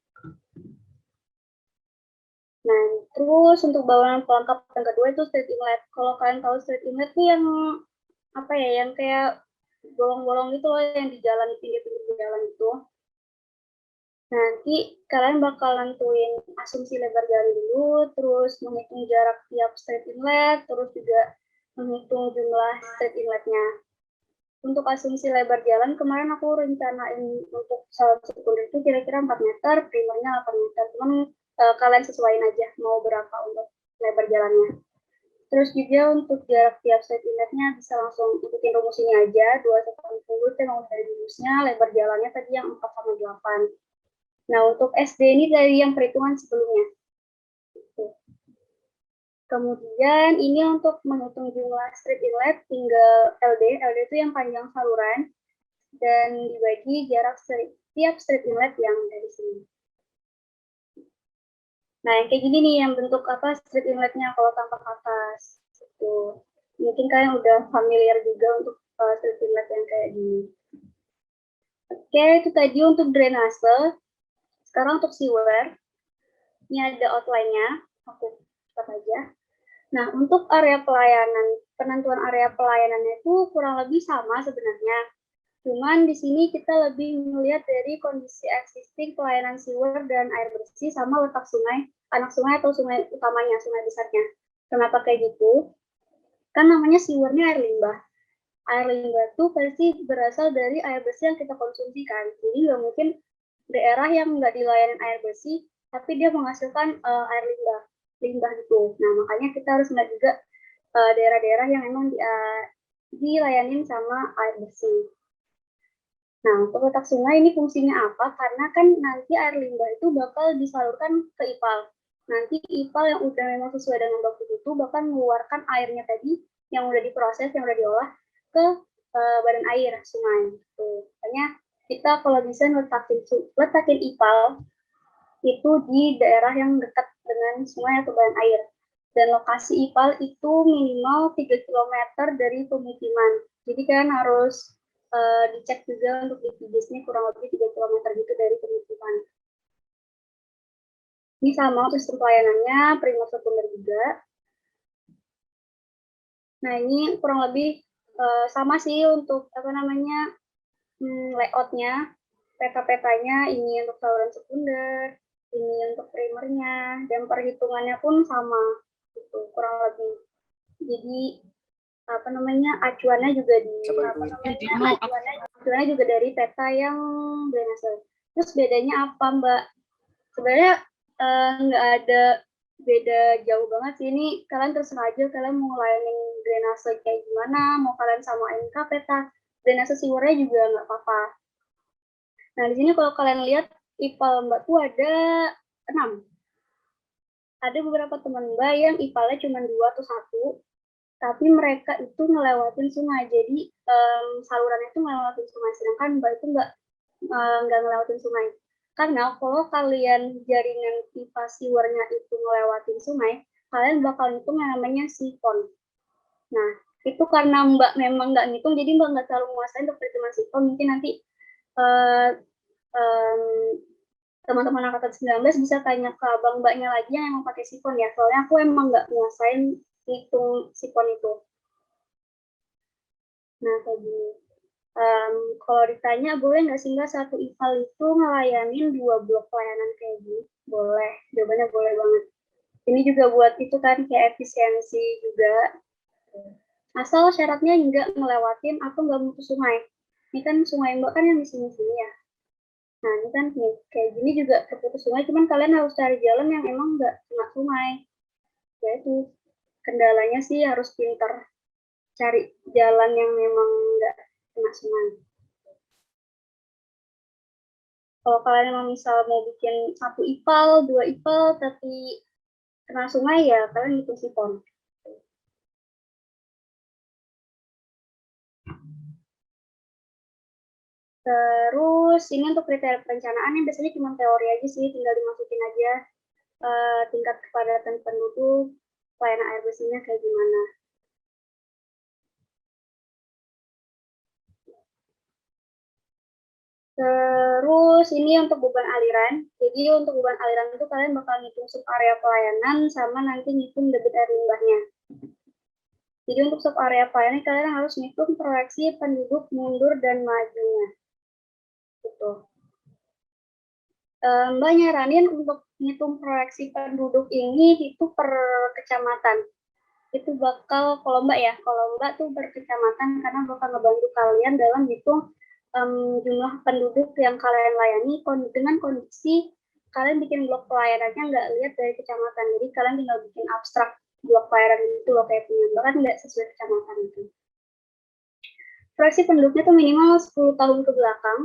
Nah, terus untuk bangunan pelengkap yang kedua itu street inlet. Kalau kalian tahu street inlet tuh yang apa ya, yang kayak bolong-bolong gitu loh, yang di jalan, pinggir-pinggir jalan itu. Nanti kalian bakal nentuin asumsi lebar jalan dulu, terus menghitung jarak tiap street inlet, terus juga menghitung jumlah street inletnya. Untuk asumsi lebar jalan, kemarin aku rencanain untuk saluran sekunder itu kira-kira 4 meter, primernya 8 meter. Cuman kalian sesuaiin aja mau berapa untuk lebar jalannya. Terus juga untuk jarak tiap street inletnya bisa langsung ikutin rumus ini aja, 2/10 itu emang dari rumusnya, lebar jalannya tadi yang 4/8. Nah, untuk SD ini dari yang perhitungan sebelumnya. Kemudian ini untuk menghitung jumlah street inlet, tinggal LD. LD itu yang panjang saluran, dan dibagi jarak tiap street inlet yang dari sini. Nah, yang kayak gini nih, yang bentuk apa street inletnya kalau tampak atas. Gitu. Mungkin kalian udah familiar juga untuk street inlet yang kayak gini. Oke, itu tadi untuk drainase. Sekarang untuk sewer. Ini ada outline-nya. Aku cepat aja. Nah, untuk area pelayanan, penentuan area pelayanannya itu kurang lebih sama sebenarnya. Cuman di sini kita lebih melihat dari kondisi existing pelayanan sewer dan air bersih sama letak sungai, anak sungai atau sungai utamanya, sungai besarnya. Kenapa kayak gitu? Kan namanya sewernya air limbah. Air limbah itu pasti berasal dari air bersih yang kita konsumsi kan. Jadi nggak mungkin daerah yang nggak dilayani air bersih, tapi dia menghasilkan air limbah gitu. Nah, makanya kita harus melihat juga daerah-daerah yang memang dilayanin sama air bersih. Nah, untuk letak sungai ini fungsinya apa? Karena kan nanti air limbah itu bakal disalurkan ke IPAL. Nanti IPAL yang udah memang sesuai dengan baku itu bakal mengeluarkan airnya tadi yang udah diproses, yang udah diolah ke badan air sungai. Tuh. Makanya kita kalau bisa letakin IPAL itu di daerah yang dekat dengan sungai atau badan air. Dan lokasi IPAL itu minimal 3 km dari pemukiman. Jadi kan harus dicek juga untuk DPDS-nya kurang lebih 3 km gitu dari pemukiman. Ini sama sistem pelayanannya, primer sekunder juga. Nah, ini kurang lebih sama sih untuk apa namanya layoutnya, peta-petanya, ini untuk saluran sekunder, ini untuk primernya, dan perhitungannya pun sama, gitu, kurang lebih. Jadi apa namanya acuannya juga acuannya juga dari peta yang drainase. Terus bedanya apa, Mbak? Sebenarnya nggak ada beda jauh banget sih. Ini kalian terserah aja kalian mau ngelayanin drainase kayak gimana, mau kalian samain ke peta drainase sewernya juga nggak apa-apa. Nah, di sini kalau kalian lihat IPAL Mbak tuh ada 6. Ada beberapa teman Mbak yang IPAL-nya cuma 2 atau 1, tapi mereka itu ngelewatin sungai. Jadi salurannya itu ngelewatin sungai, sedangkan Mbak itu nggak ngelewatin sungai. Karena kalau kalian jaringan pipa sewernya itu ngelewatin sungai, kalian bakal hitung yang namanya sifon. Nah, itu karena Mbak memang nggak ngitung, jadi Mbak nggak terlalu menguasai untuk perhitungan sifon. Mungkin nanti teman-teman angkatan 19 bisa tanya ke abang Mbaknya lagi yang emang pakai sifon ya. Soalnya aku emang nggak menguasain hitung sifon itu. Nah, kayak gini. Kalau ditanya boleh nggak sih nggak satu IPAL itu ngelayanin 2 blok pelayanan kayak gini? Boleh, jawabannya boleh banget. Ini juga buat itu kan kayak efisiensi juga. Asal syaratnya nggak ngelewatin atau nggak mutus sungai. Ini kan sungai Mbak kan yang di sini-sini ya. Nah, ini kan nih, kayak gini juga terputus sungai, cuman kalian harus cari jalan yang emang nggak kena sungai. Ya itu, kendalanya sih harus pintar cari jalan yang memang nggak kena sungai. Kalau kalian emang misal mau bikin 1 IPAL, 2 IPAL, tapi kena sungai ya kalian hitung sifon. Terus ini untuk kriteria perencanaan yang biasanya cuma teori aja sih, tinggal dimasukin aja tingkat kepadatan penduduk, pelayanan air bersihnya kayak gimana. Terus ini untuk beban aliran. Jadi untuk beban aliran itu kalian bakal ngitung sub area pelayanan sama nanti ngitung debit air limbahnya. Jadi untuk sub area pelayanan kalian harus ngitung proyeksi penduduk mundur dan majunya. Gitu. Mbak nyaranin untuk ngitung proyeksi penduduk ini itu per kecamatan. Itu bakal, kalau Mbak tuh per kecamatan karena bakal ngebantu kalian dalam hitung jumlah penduduk yang kalian layani dengan kondisi kalian bikin blok pelayanannya nggak lihat dari kecamatan. Jadi kalian tinggal bikin abstrak blok pelayanan itu loh kayak punya, bahkan nggak sesuai kecamatan itu. Proyeksi penduduknya tuh minimal 10 tahun ke belakang.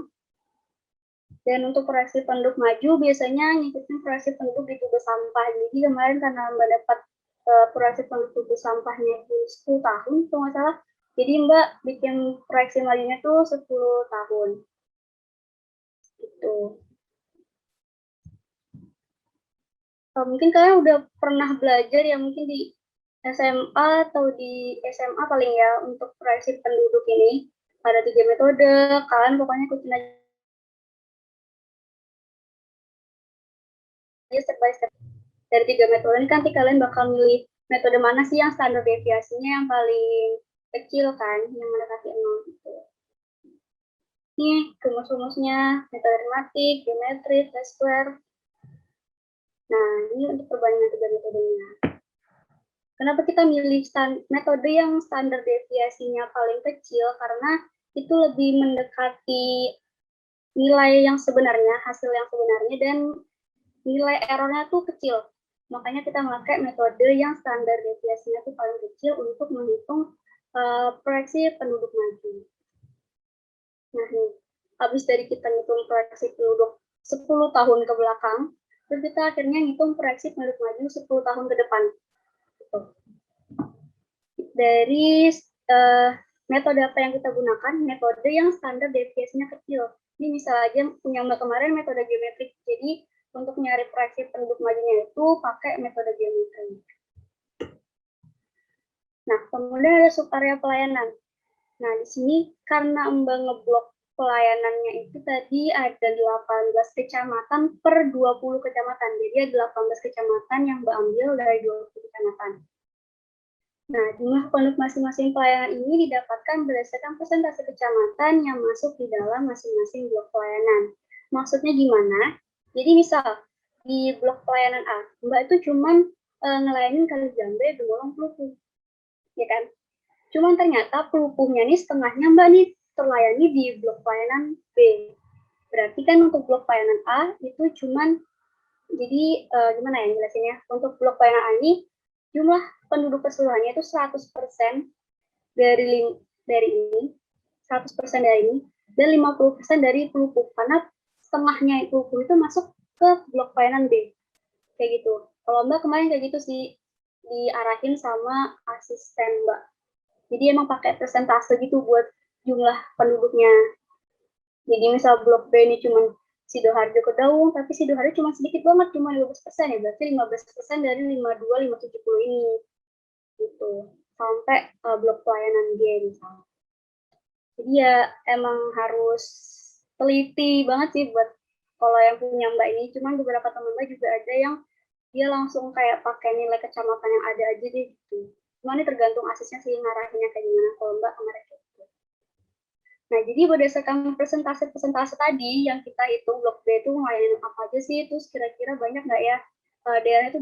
Dan untuk proyeksi penduduk maju biasanya ngikutin proyeksi penduduk di tubuh sampah. Jadi kemarin karena Mbak dapat proyeksi penduduk tubuh sampahnya itu 10 tahun, kalau nggak salah. Jadi Mbak bikin proyeksi majunya tuh 10 tahun. Gitu. Mungkin kalian udah pernah belajar ya mungkin di SMA atau di SMA paling ya untuk proyeksi penduduk ini. Ada 3 metode, kalian pokoknya ikutin aja step by step. Dari 3 metode ini nanti kalian bakal milih metode mana sih yang standar deviasinya yang paling kecil kan, yang mendekati 0 gitu. Ini rumus-rumusnya, metode tematik, geometris, square. Nah, ini untuk perbandingan 3 metodenya. Kenapa kita milih metode yang standar deviasinya paling kecil? Karena itu lebih mendekati nilai yang sebenarnya, hasil yang sebenarnya, dan nilai errornya tuh kecil. Makanya kita pakai metode yang standar deviasinya tuh paling kecil untuk menghitung proyeksi penduduk maju. Nah, nih, habis dari kita ngitung proyeksi penduduk 10 tahun ke belakang, terus kita akhirnya ngitung proyeksi penduduk maju 10 tahun ke depan. Gitu. Dari metode apa yang kita gunakan? Metode yang standar deviasinya kecil. Ini misalnya aja punya Mbak kemarin metode geometrik. Jadi untuk nyari proyeksi penduduk majunya itu pakai metode geometri. Nah, kemudian ada subarea pelayanan. Nah, di sini karena Mbak ngeblok pelayanannya itu tadi ada 18 kecamatan per 20 kecamatan. Jadi ada 18 kecamatan yang Mbak ambil dari 20 kecamatan. Nah, jumlah penduduk masing-masing pelayanan ini didapatkan berdasarkan persentase kecamatan yang masuk di dalam masing-masing blok pelayanan. Maksudnya gimana? Jadi misal di blok pelayanan A, Mbak itu cuman ngelayanin Kali Jambe, Gemolong, Pelupuh, ya kan? Cuman ternyata Pelupuhnya nih setengahnya Mbak nih terlayani di blok pelayanan B. Berarti kan untuk blok pelayanan A itu cuman, jadi gimana ya jelasinnya? Untuk blok pelayanan A ini jumlah penduduk keseluruhannya itu 100% dari ini, 100% dari ini, dan 50% dari Pelupuh. Karena setengahnya Pelupuh itu masuk ke blok pelayanan B. Kayak gitu. Kalau Mbak kemarin kayak gitu sih, diarahin sama asisten Mbak. Jadi emang pakai persentase gitu buat jumlah penduduknya. Jadi misal blok B ini cuma Sidoarjo ke Daung, tapi Sidoarjo cuma sedikit banget, cuma 15% ya, berarti 15% dari 52, 570 ini. Gitu. Sampai blok pelayanan G misalnya. Jadi ya emang harus teliti banget sih buat kalau yang punya Mbak ini. Cuman beberapa teman Mbak juga ada yang dia langsung kayak pakai nilai kecamatan yang ada aja deh gitu. Cuma ini tergantung asisnya sih ngarahinnya kayak gimana kalau Mbak kemarin kayak gitu. Nah, jadi berdasarkan persentase tadi yang kita hitung blok B itu ngelayanin apa aja sih, terus kira-kira banyak nggak ya daerah itu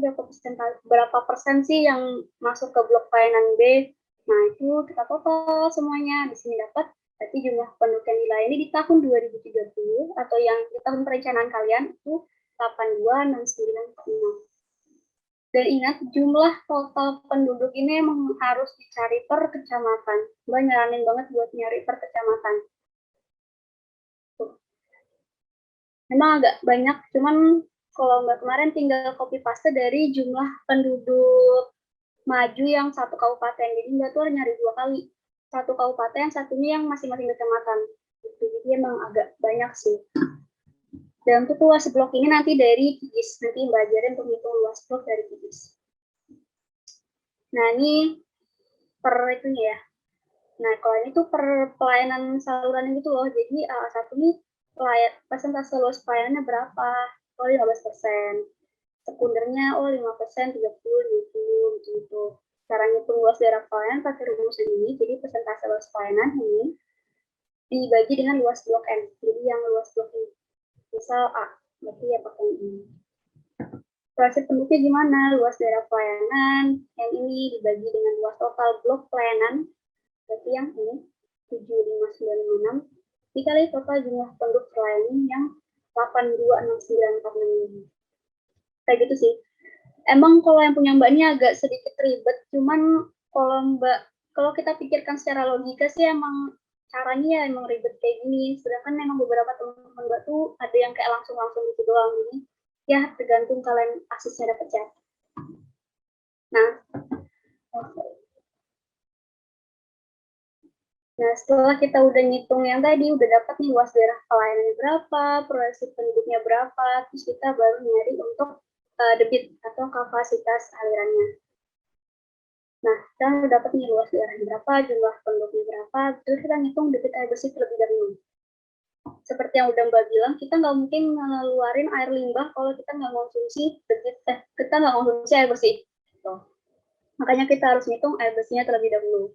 berapa persen sih yang masuk ke blok pelayanan B. Nah, itu kita total semuanya. Di sini dapat berarti jumlah penduduk yang dilayani di tahun 2030 atau yang di tahun perencanaan kalian itu 826946. Dan ingat, jumlah total penduduk ini emang harus dicari per kecamatan. Mbak nyaranin banget buat nyari per kecamatan. Tuh. Memang agak banyak, cuman kalau Mbak kemarin tinggal copy paste dari jumlah penduduk maju yang satu kabupaten. Jadi Mbak tuh harus nyari 2 kali. Satu kabupaten, satunya yang masing-masing kecamatan. Gitu. Jadi emang agak banyak sih. Dan untuk luas blok ini nanti dari KIGIS. Nanti Mbak ajarin untuk hitung luas blok dari KIGIS. Nah, ini per itunya ya. Nah, kalau ini tuh per pelayanan saluran gitu loh. Jadi satu nih persentase luas pelayanannya berapa? Oh, 15%. Sekundernya 5%, 30, 20 gitu. Cara ngitung luas daerah pelayanan pakai rumus ini. Jadi persentase luas pelayanan ini dibagi dengan luas blok N. Jadi yang luas blok ini. Misal A, berarti ya pakai ini. Proses penduduknya gimana? Luas daerah pelayanan yang ini dibagi dengan luas total blok pelayanan. Berarti yang ini 75956 dikali total jumlah penduduk terlayani yang 826946. Kayak gitu sih. Emang kalau yang punya Mbak ini agak sedikit ribet, cuman kalau kita pikirkan secara logika sih emang caranya ya emang ribet kayak gini. Sedangkan memang beberapa teman-teman Mbak tuh ada yang kayak langsung gitu doang. Jadi ya tergantung kalian aksesnya dapat siapa. Nah, setelah kita udah ngitung yang tadi, udah dapat nih luas daerah pelayanannya berapa, proyeksi penduduknya berapa, terus kita baru nyari untuk debit atau kapasitas alirannya. Nah, kita udah dapat nih luas daerahnya berapa, jumlah penduduknya berapa, terus kita ngitung debit air bersih terlebih dahulu. Seperti yang udah Mbak bilang, kita nggak mungkin ngeluarin air limbah kalau kita nggak konsumsi air bersih. Gitu. Makanya kita harus ngitung air bersihnya terlebih dahulu.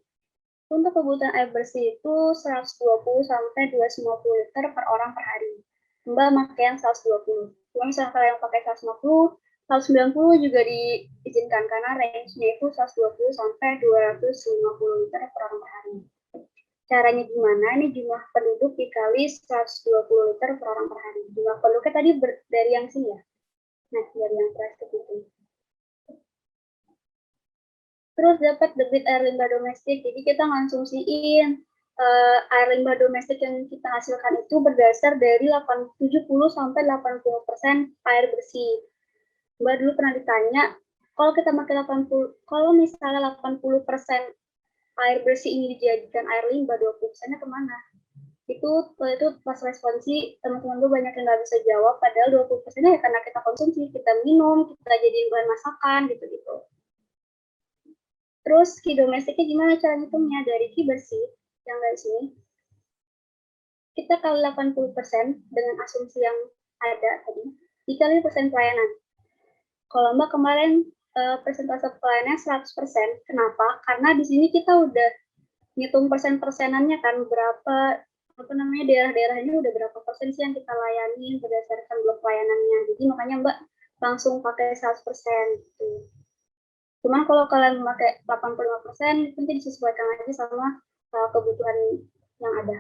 Untuk kebutuhan air bersih itu 120 sampai 250 liter per orang per hari. Mbak pakai yang 120. Cuma misalnya kalian pakai 150, 190 juga diizinkan karena range-nya itu 120 sampai 250 liter per orang per hari. Caranya gimana? Ini jumlah penduduk dikali 120 liter per orang per hari. Jumlah penduduknya tadi dari yang sini ya. Nah, dari yang plastik itu. Terus dapat debit air limbah domestik. Jadi kita ngonsumsiin air limbah domestik yang kita hasilkan itu berdasar dari 70 sampai 80% air bersih. Mbak dulu pernah ditanya, kalau kita pakai 80, kalau misalnya 80% air bersih ini dijadikan air limbah, 20%-nya kemana? Itu pas responsi teman-teman tuh banyak yang nggak bisa jawab, padahal 20%-nya ya karena kita konsumsi, kita minum, kita jadiin bahan masakan gitu-gitu. Terus ki domestiknya gimana cara ngitungnya? Dari ki bersih yang dari sini, kita kali 80% dengan asumsi yang ada tadi, dikali persen pelayanan. Kalau Mbak kemarin persentase pelayanannya 100%, kenapa? Karena di sini kita udah ngitung persen-persenannya kan, berapa daerah-daerahnya udah berapa persen sih yang kita layani berdasarkan blok pelayanannya. Jadi makanya Mbak langsung pakai 100% gitu. Cuman kalau kalian memakai 85%, nanti disesuaikan aja sama kebutuhan yang ada.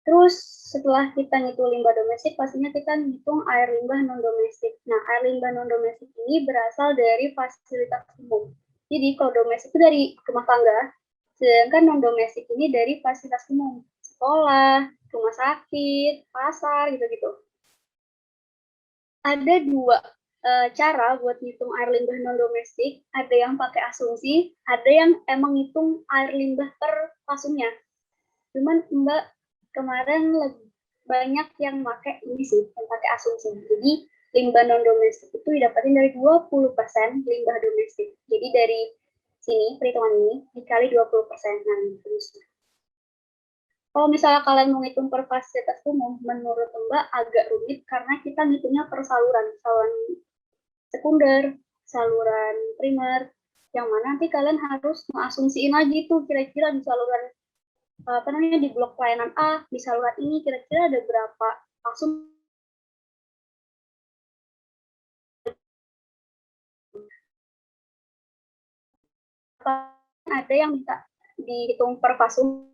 Terus setelah kita ngitung limbah domestik, pastinya kita ngitung air limbah non-domestik. Nah, air limbah non-domestik ini berasal dari fasilitas umum. Jadi kalau domestik itu dari rumah tangga, sedangkan non-domestik ini dari fasilitas umum. Sekolah, rumah sakit, pasar, gitu-gitu. Ada 2 cara buat ngitung air limbah non-domestik. Ada yang pakai asumsi, ada yang emang ngitung air limbah per pasungnya. Cuman Mbak kemarin lebih banyak yang pakai ini sih, yang pakai asumsi. Jadi limbah non-domestik itu didapatin dari 20% limbah domestik. Jadi dari sini, perhitungan ini, dikali 20%. Nah, terus. Kalau misalnya kalian mau ngitung per fasilitas umum, menurut Mbak agak rumit karena kita ngitungnya per saluran sekunder, saluran primer, yang mana nanti kalian harus mengasumsiin lagi tuh kira-kira di saluran di blok pelayanan A, di saluran ini kira-kira ada berapa asum. Ada yang minta dihitung per pasum.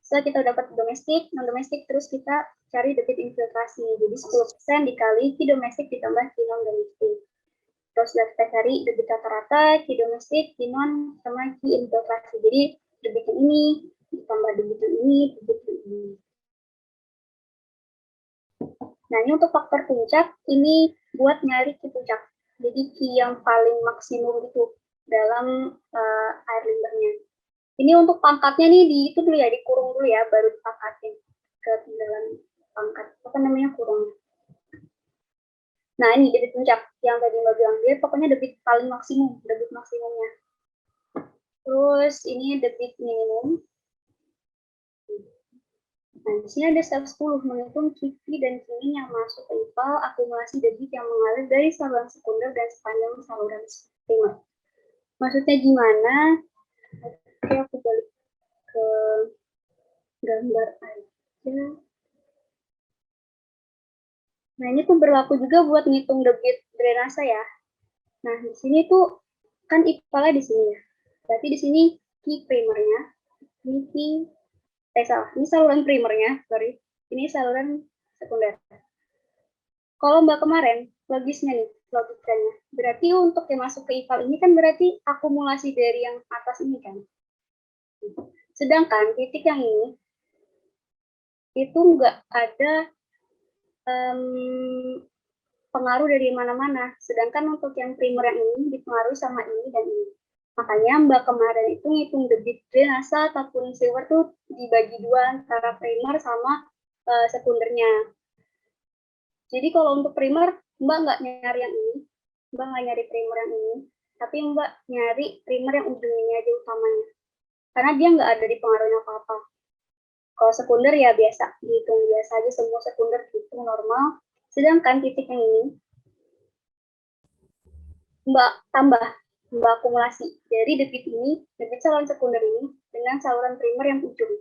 Setelah kita dapat domestik, non-domestik, terus kita cari debit infiltrasi. Jadi 10% dikali ki domestik ditambah ki non-domestik. Terus kita cari debit rata-rata, ki domestik, ki non, sama ki infiltrasi. Jadi debit yang ini ditambah debit yang ini, debit yang ini. Nah, ini untuk faktor puncak, ini buat nyari Ki puncak. Jadi Ki yang paling maksimum itu dalam air limbahnya. Ini untuk pangkatnya nih itu dulu ya, dikurung dulu ya, baru dipangkatin ke dalam pangkat. Apa namanya, kurung. Nah, ini debit puncak yang tadi Mbak bilang, dia pokoknya debit paling maksimum, debit maksimumnya. Terus ini debit minimum. Nah, di sini ada step 10, menghitung kipi dan kini yang masuk ke IPAL, akumulasi debit yang mengalir dari saluran sekunder dan sepanjang saluran primer. Maksudnya gimana? Oke, aku balik ke gambar aja. Nah, ini tuh berlaku juga buat ngitung debit drainase ya. Nah, di sini tuh kan IPAL-nya di sini ya. Berarti di sini Ki primernya, ini ini saluran primernya, sorry. Ini saluran sekunder. Kalau Mbak kemarin, logikanya, berarti untuk yang masuk ke IPAL ini kan berarti akumulasi dari yang atas ini kan. Sedangkan titik yang ini, itu nggak ada pengaruh dari mana-mana. Sedangkan untuk yang primer yang ini dipengaruhi sama ini dan ini. Makanya Mbak kemarin itu ngitung debit drainase ataupun sewer tuh dibagi dua antara primer sama sekundernya. Jadi kalau untuk primer, Mbak nggak nyari yang ini, Mbak nggak nyari primer yang ini, tapi Mbak nyari primer yang ujung ini aja utamanya. Karena dia nggak ada dipengaruhi apa-apa. Kalau sekunder ya biasa, dihitung biasa aja, semua sekunder dihitung normal. Sedangkan titik yang ini, Mbak tambah, Mbak akumulasi dari debit ini, debit saluran sekunder ini, dengan saluran primer yang ujung.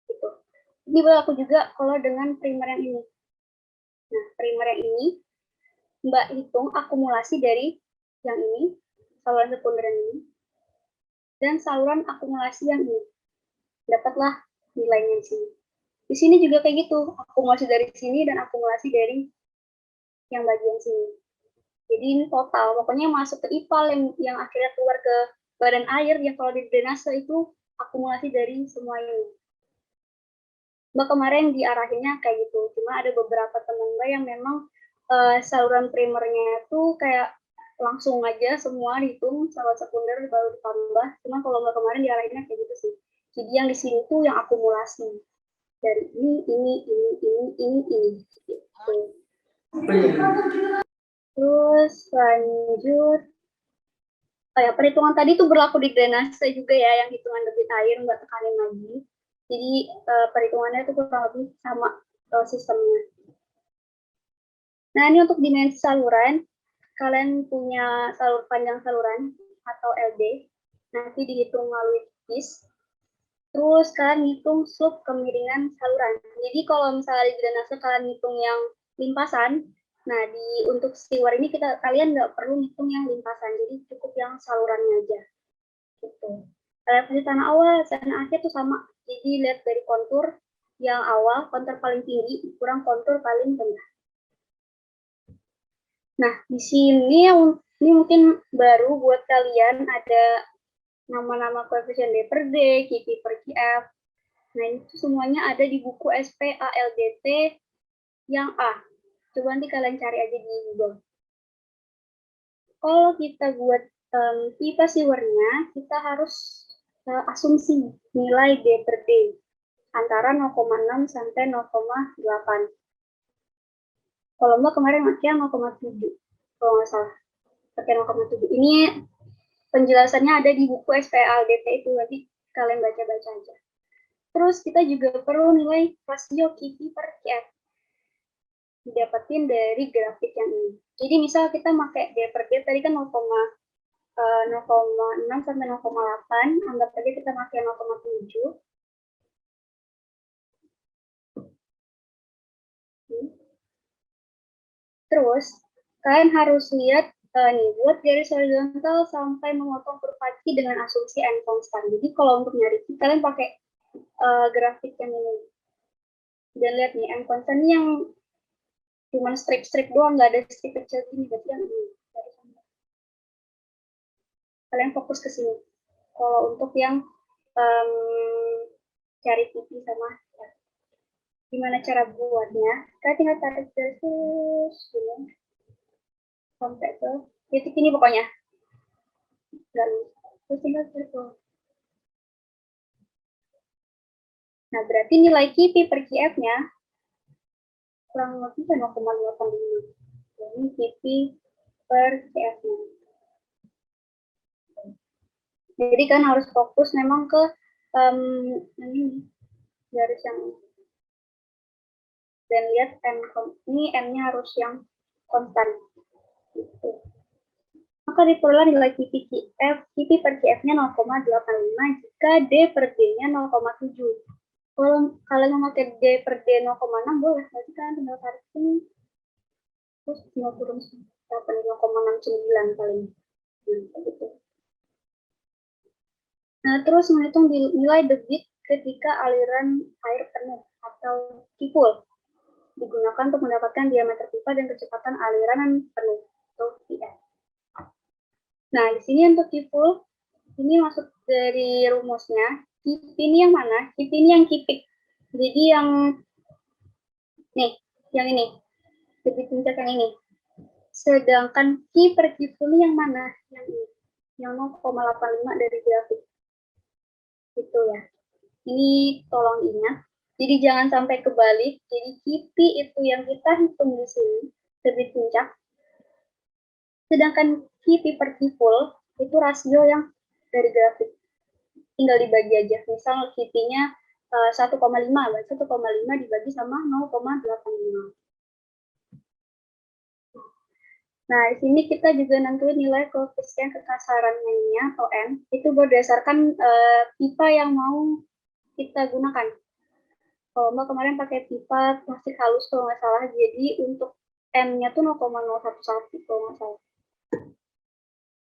Gitu. Ini berlaku juga kalau dengan primer yang ini. Nah, primer yang ini, Mbak hitung akumulasi dari yang ini, saluran sekunder yang ini, dan saluran akumulasi yang ini. Dapatlah nilainya di sini. Di sini juga kayak gitu, akumulasi dari sini dan akumulasi dari yang bagian sini. Jadi ini total, pokoknya masuk ke IPAL yang akhirnya keluar ke badan air, yang kalau di drainase itu akumulasi dari semua ini. Mbak kemarin diarahinnya kayak gitu, cuma ada beberapa teman Mbak yang memang saluran primernya itu kayak langsung aja semua dihitung, saluran sekunder baru ditambah. Cuma kalau Mbak kemarin diarahinnya kayak gitu sih. Jadi yang di sini tuh yang akumulasi dari ini. Gitu. Terus lanjut, perhitungan tadi tuh berlaku di drainase juga ya, yang hitungan debit air Mbak tekanin lagi. Jadi perhitungannya itu kurang lebih sama sistemnya. Nah, ini untuk dimensi saluran, kalian punya panjang saluran atau LD, nanti dihitung melalui tipis. Terus kalian hitung slope kemiringan saluran. Jadi kalau misalnya di drainase kalian hitung yang limpasan, nah untuk sewer ini kalian nggak perlu hitung yang limpasan, jadi cukup yang salurannya aja. Gitu. Elevasi tanah awal, tanah akhir tuh sama. Jadi lihat dari kontur yang awal, kontur paling tinggi kurang kontur paling rendah. Nah, di sini ini mungkin baru buat kalian ada nama-nama koefisien D per D, KP per KF. Nah, itu semuanya ada di buku SPALDT yang A. Coba nanti kalian cari aja di Google. Kalau kita buat pipa sewernya, kita harus asumsi nilai D per D antara 0,6 sampai 0,8. Kalau Mbak kemarin makanya 0,7, kalau nggak salah. Pakai 0,7. Ini penjelasannya ada di buku SPALDT itu, nanti kalian baca-baca aja. Terus kita juga perlu nilai rasio KP per KF. Didapetin dari grafik yang ini. Jadi misal kita pakai D per D, tadi kan 0,6 sampai 0,8, anggap aja kita pakai 0,7. Terus, kalian harus lihat nih, buat garis horizontal sampai memotong kurva Q dengan asumsi N konstan. Jadi kalau untuk nyari Q, kalian pakai grafik yang ini. Dan lihat nih, N konstan ini yang cuma strip-strip doang, nggak ada strip kecil ini, berarti yang ini. Kalian fokus ke sini. Kalau untuk yang em, cari titik sama gimana cara buatnya. Kita tinggal tarik garis gini sampai ke titik ini pokoknya. Terus tinggal tarik. Nah, berarti nilai KP per QF-nya kurang lebih 0,85. Jadi KP per QF-nya. Jadi kan harus fokus memang ke ini garis yang dan lihat ini M-nya harus yang konstan. Gitu. Maka diperoleh nilai KP per QF-nya 0,85 jika D per D-nya 0,7. Kalau kalian memakai D per D 0,6 boleh, berarti kan tinggal tarik ini. Terus tinggal turun 0,69 paling. Nah, gitu. Nah, terus menghitung nilai debit ketika aliran air penuh atau full digunakan untuk mendapatkan diameter pipa dan kecepatan aliran penuh atau PF. Nah, di sini untuk full ini masuk dari rumusnya. KP ini yang mana? KP ini yang kipik. Jadi yang nih, yang ini. Debit puncak yang ini. Sedangkan Q per Q full ini yang mana? Yang ini. Yang 0,85 dari grafik. Gitu ya. Ini tolong ingat. Jadi jangan sampai kebalik. Jadi KP itu yang kita hitung di sini, debit puncak. Sedangkan KP per Q full itu rasio yang dari grafik. Tinggal dibagi aja. Misal KP-nya 1,5, 1,5 dibagi sama 0,85. Nah, di sini kita juga nentuin nilai koefisien kekasarannya atau N, itu berdasarkan pipa yang mau kita gunakan. Kalau Mbak kemarin pakai pipa plastik halus kalau nggak salah, jadi untuk N-nya tuh 0,011 kalau nggak salah.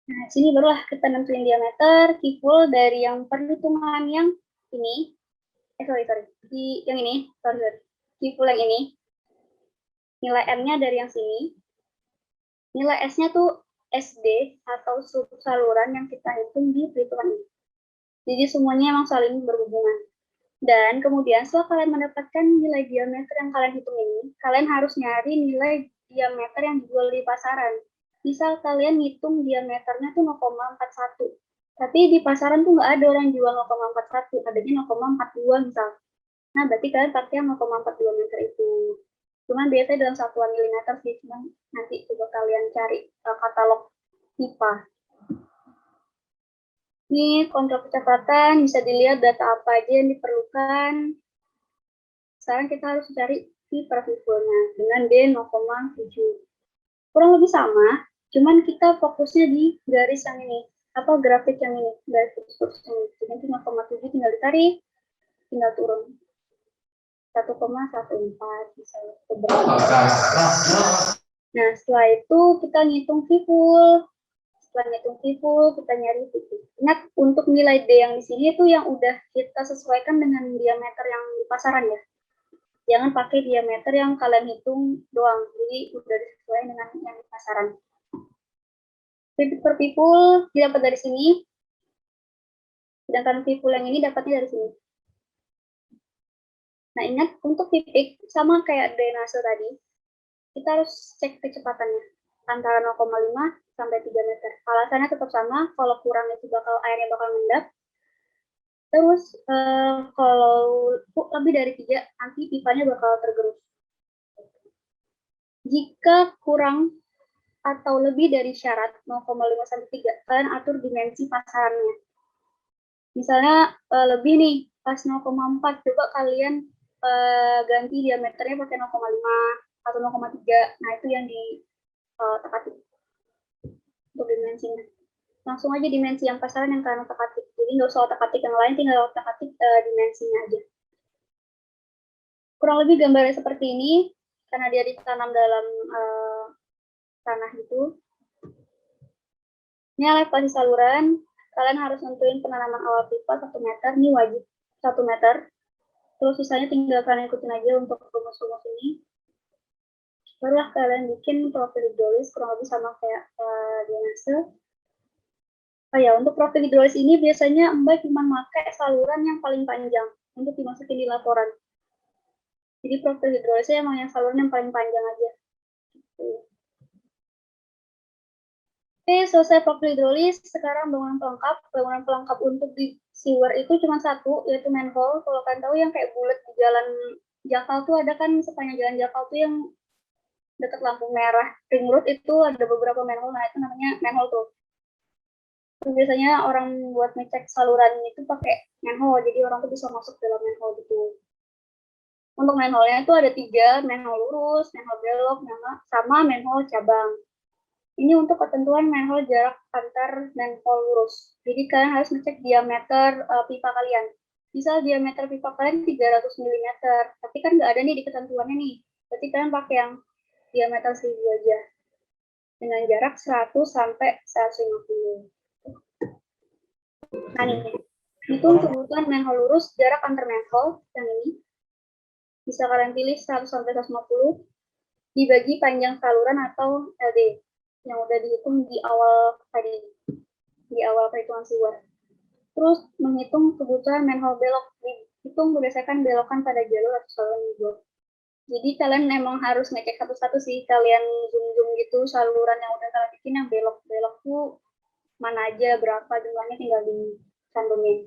Nah, sini barulah kita nentuin diameter, full dari yang perhitungan yang ini, yang ini, full yang ini, nilai N-nya dari yang sini, nilai S-nya tuh SD atau saluran yang kita hitung di perhitungan ini. Jadi semuanya emang saling berhubungan. Dan kemudian setelah kalian mendapatkan nilai diameter yang kalian hitung ini, kalian harus nyari nilai diameter yang dijual di pasaran. Misal kalian hitung diameternya tuh 0,41. Tapi di pasaran tuh nggak ada orang jual 0,41, adanya 0,42 misal. Nah, berarti kalian pakai 0,42 meter itu. Cuman biasanya dalam satuan milimeter sih, cuman nanti coba kalian cari katalog pipa. Ini kontrol kecepatan, bisa dilihat data apa aja yang diperlukan. Sekarang kita harus cari P per fullnya dengan D 0,7. Kurang lebih sama, cuman kita fokusnya di garis yang ini, atau grafik yang ini, garis kurs yang ini. Jadi 0,7 tinggal ditarik, tinggal turun. 1,14 misalnya. Nah, setelah itu kita ngitung full. Setelah ngitung full, kita nyari titik. Ingat, untuk nilai D yang di sini itu yang udah kita sesuaikan dengan diameter yang di pasaran ya. Jangan pakai diameter yang kalian hitung doang. Jadi udah disesuaikan dengan yang di pasaran. Titik per full didapat dari sini. Sedangkan full yang ini dapatnya dari sini. Nah, ingat, untuk titik, sama kayak drainase tadi, kita harus cek kecepatannya, antara 0,5 sampai 3 meter. Alasannya tetap sama, kalau kurang itu airnya bakal mengendap. Terus, kalau lebih dari 3, nanti pipanya bakal tergerus. Jika kurang atau lebih dari syarat 0,5 sampai 3, kalian atur dimensi pasarannya. Misalnya, lebih nih, pas 0,4, coba kalian ganti diameternya pakai 0,5 atau 0,3. Nah, itu yang ditekati untuk dimensinya. Langsung aja dimensi yang pasaran yang kalian otak-atik. Jadi nggak usah otak-atik yang lain, tinggal otak-atik dimensinya aja. Kurang lebih gambarnya seperti ini, karena dia ditanam dalam tanah itu. Ini elevasi saluran. Kalian harus nentuin penanaman awal pipa 1 meter. Ini wajib 1 meter. Terus sisanya tinggal kalian ikutin aja untuk rumus-rumus ini. Barulah kalian bikin profil hidrolis kurang lebih sama kayak drainase. Oh ya, untuk profil hidrolis ini biasanya Mbak cuma pakai saluran yang paling panjang untuk dimasukin di laporan. Jadi profil hidrolisnya emang yang saluran yang paling panjang aja. Oke, selesai profil hidrolis. Sekarang bangunan pelengkap. Bangunan pelengkap untuk di sewer itu cuma satu, yaitu manhole. Kalau kalian tahu yang kayak bulat di jalan Jakal tuh ada kan, sepanjang jalan Jakal tuh yang dekat lampu merah ring road itu ada beberapa manhole. Nah itu namanya manhole tuh. Terus biasanya orang buat ngecek saluran itu pakai manhole, jadi orang tuh bisa masuk dalam manhole gitu. Untuk manhole-nya itu ada 3, manhole lurus, manhole belok, sama manhole cabang. Ini untuk ketentuan manhole jarak antar manhole lurus. Jadi kalian harus ngecek diameter pipa kalian. Misal diameter pipa kalian 300 mm, tapi kan nggak ada nih di ketentuannya nih. Berarti kalian pakai yang diameter 1000 aja. Dengan jarak 100 sampai 150. Nah nih, itu untuk kebutuhan manhole lurus, jarak antar manhole, yang ini. Bisa kalian pilih 100 sampai 150, dibagi panjang saluran atau LD, yang udah dihitung di awal tadi, di awal perhitungan sewer. Terus menghitung kebutuhan manhole belok, dihitung berdasarkan belokan pada jalur atau saluran hidro. Jadi kalian memang harus ngecek satu-satu sih, kalian zoom gitu saluran yang udah kalian bikin yang belok-belok tuh mana aja, berapa jumlahnya tinggal dicantumin.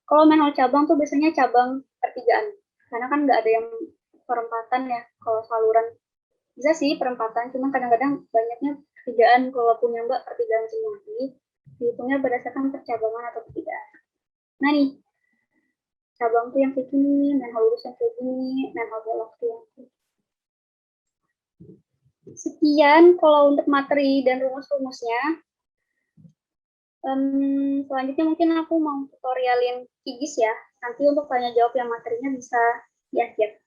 Kalau manhole cabang tuh biasanya cabang pertigaan, karena kan nggak ada yang perempatan ya kalau saluran. Bisa sih perempatan, cuma kadang-kadang banyaknya pertigaan. Kalau punya Mbak pertigaan semua, dihitungnya berdasarkan percabangan atau pertigaan. Nah nih, cabang tuh yang kayak gini, manhole lurus yang kayak gini, manhole belok tuh yang kayak gini. Sekian kalau untuk materi dan rumus-rumusnya. Selanjutnya mungkin aku mau tutorialin QGIS ya. Nanti untuk tanya jawab yang materinya bisa di akhir.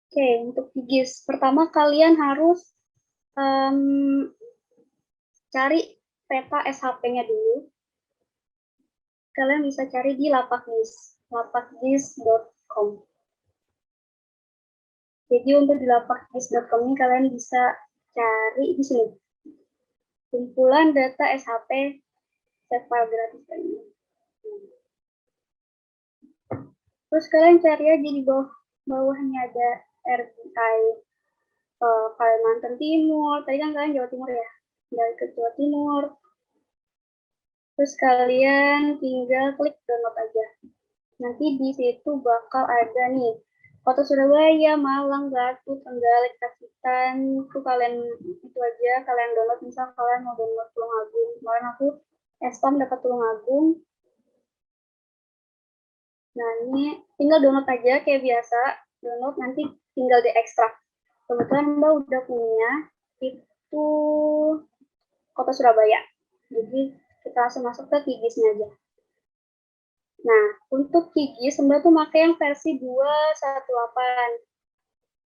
Oke, untuk QGIS. Pertama kalian harus cari peta SHP-nya dulu. Kalian bisa cari di lapakgis, lapakgis.com. Jadi untuk di lapakgis.com ini kalian bisa cari di sini. Kumpulan data SHP save file gratis ini. Terus kalian cari aja di bawahnya ada RBI Kalimantan Timur. Tadi kan kalian Jawa Timur ya, dari ke Jawa Timur. Terus kalian tinggal klik download aja. Nanti di situ bakal ada nih Kota Surabaya, Malang, Batu, Trenggalek, Pacitan. Itu kalian itu aja kalian download. Misal kalian mau download Tulungagung. Kemarin aku spam dapat Tulungagung. Nah ini tinggal download aja kayak biasa. Download nanti tinggal diekstrak. Kebetulan Mbak udah punya itu Kota Surabaya. Jadi kita langsung masuk ke QGIS-nya aja. Nah, untuk QGIS Mbak tuh pakai yang versi 218.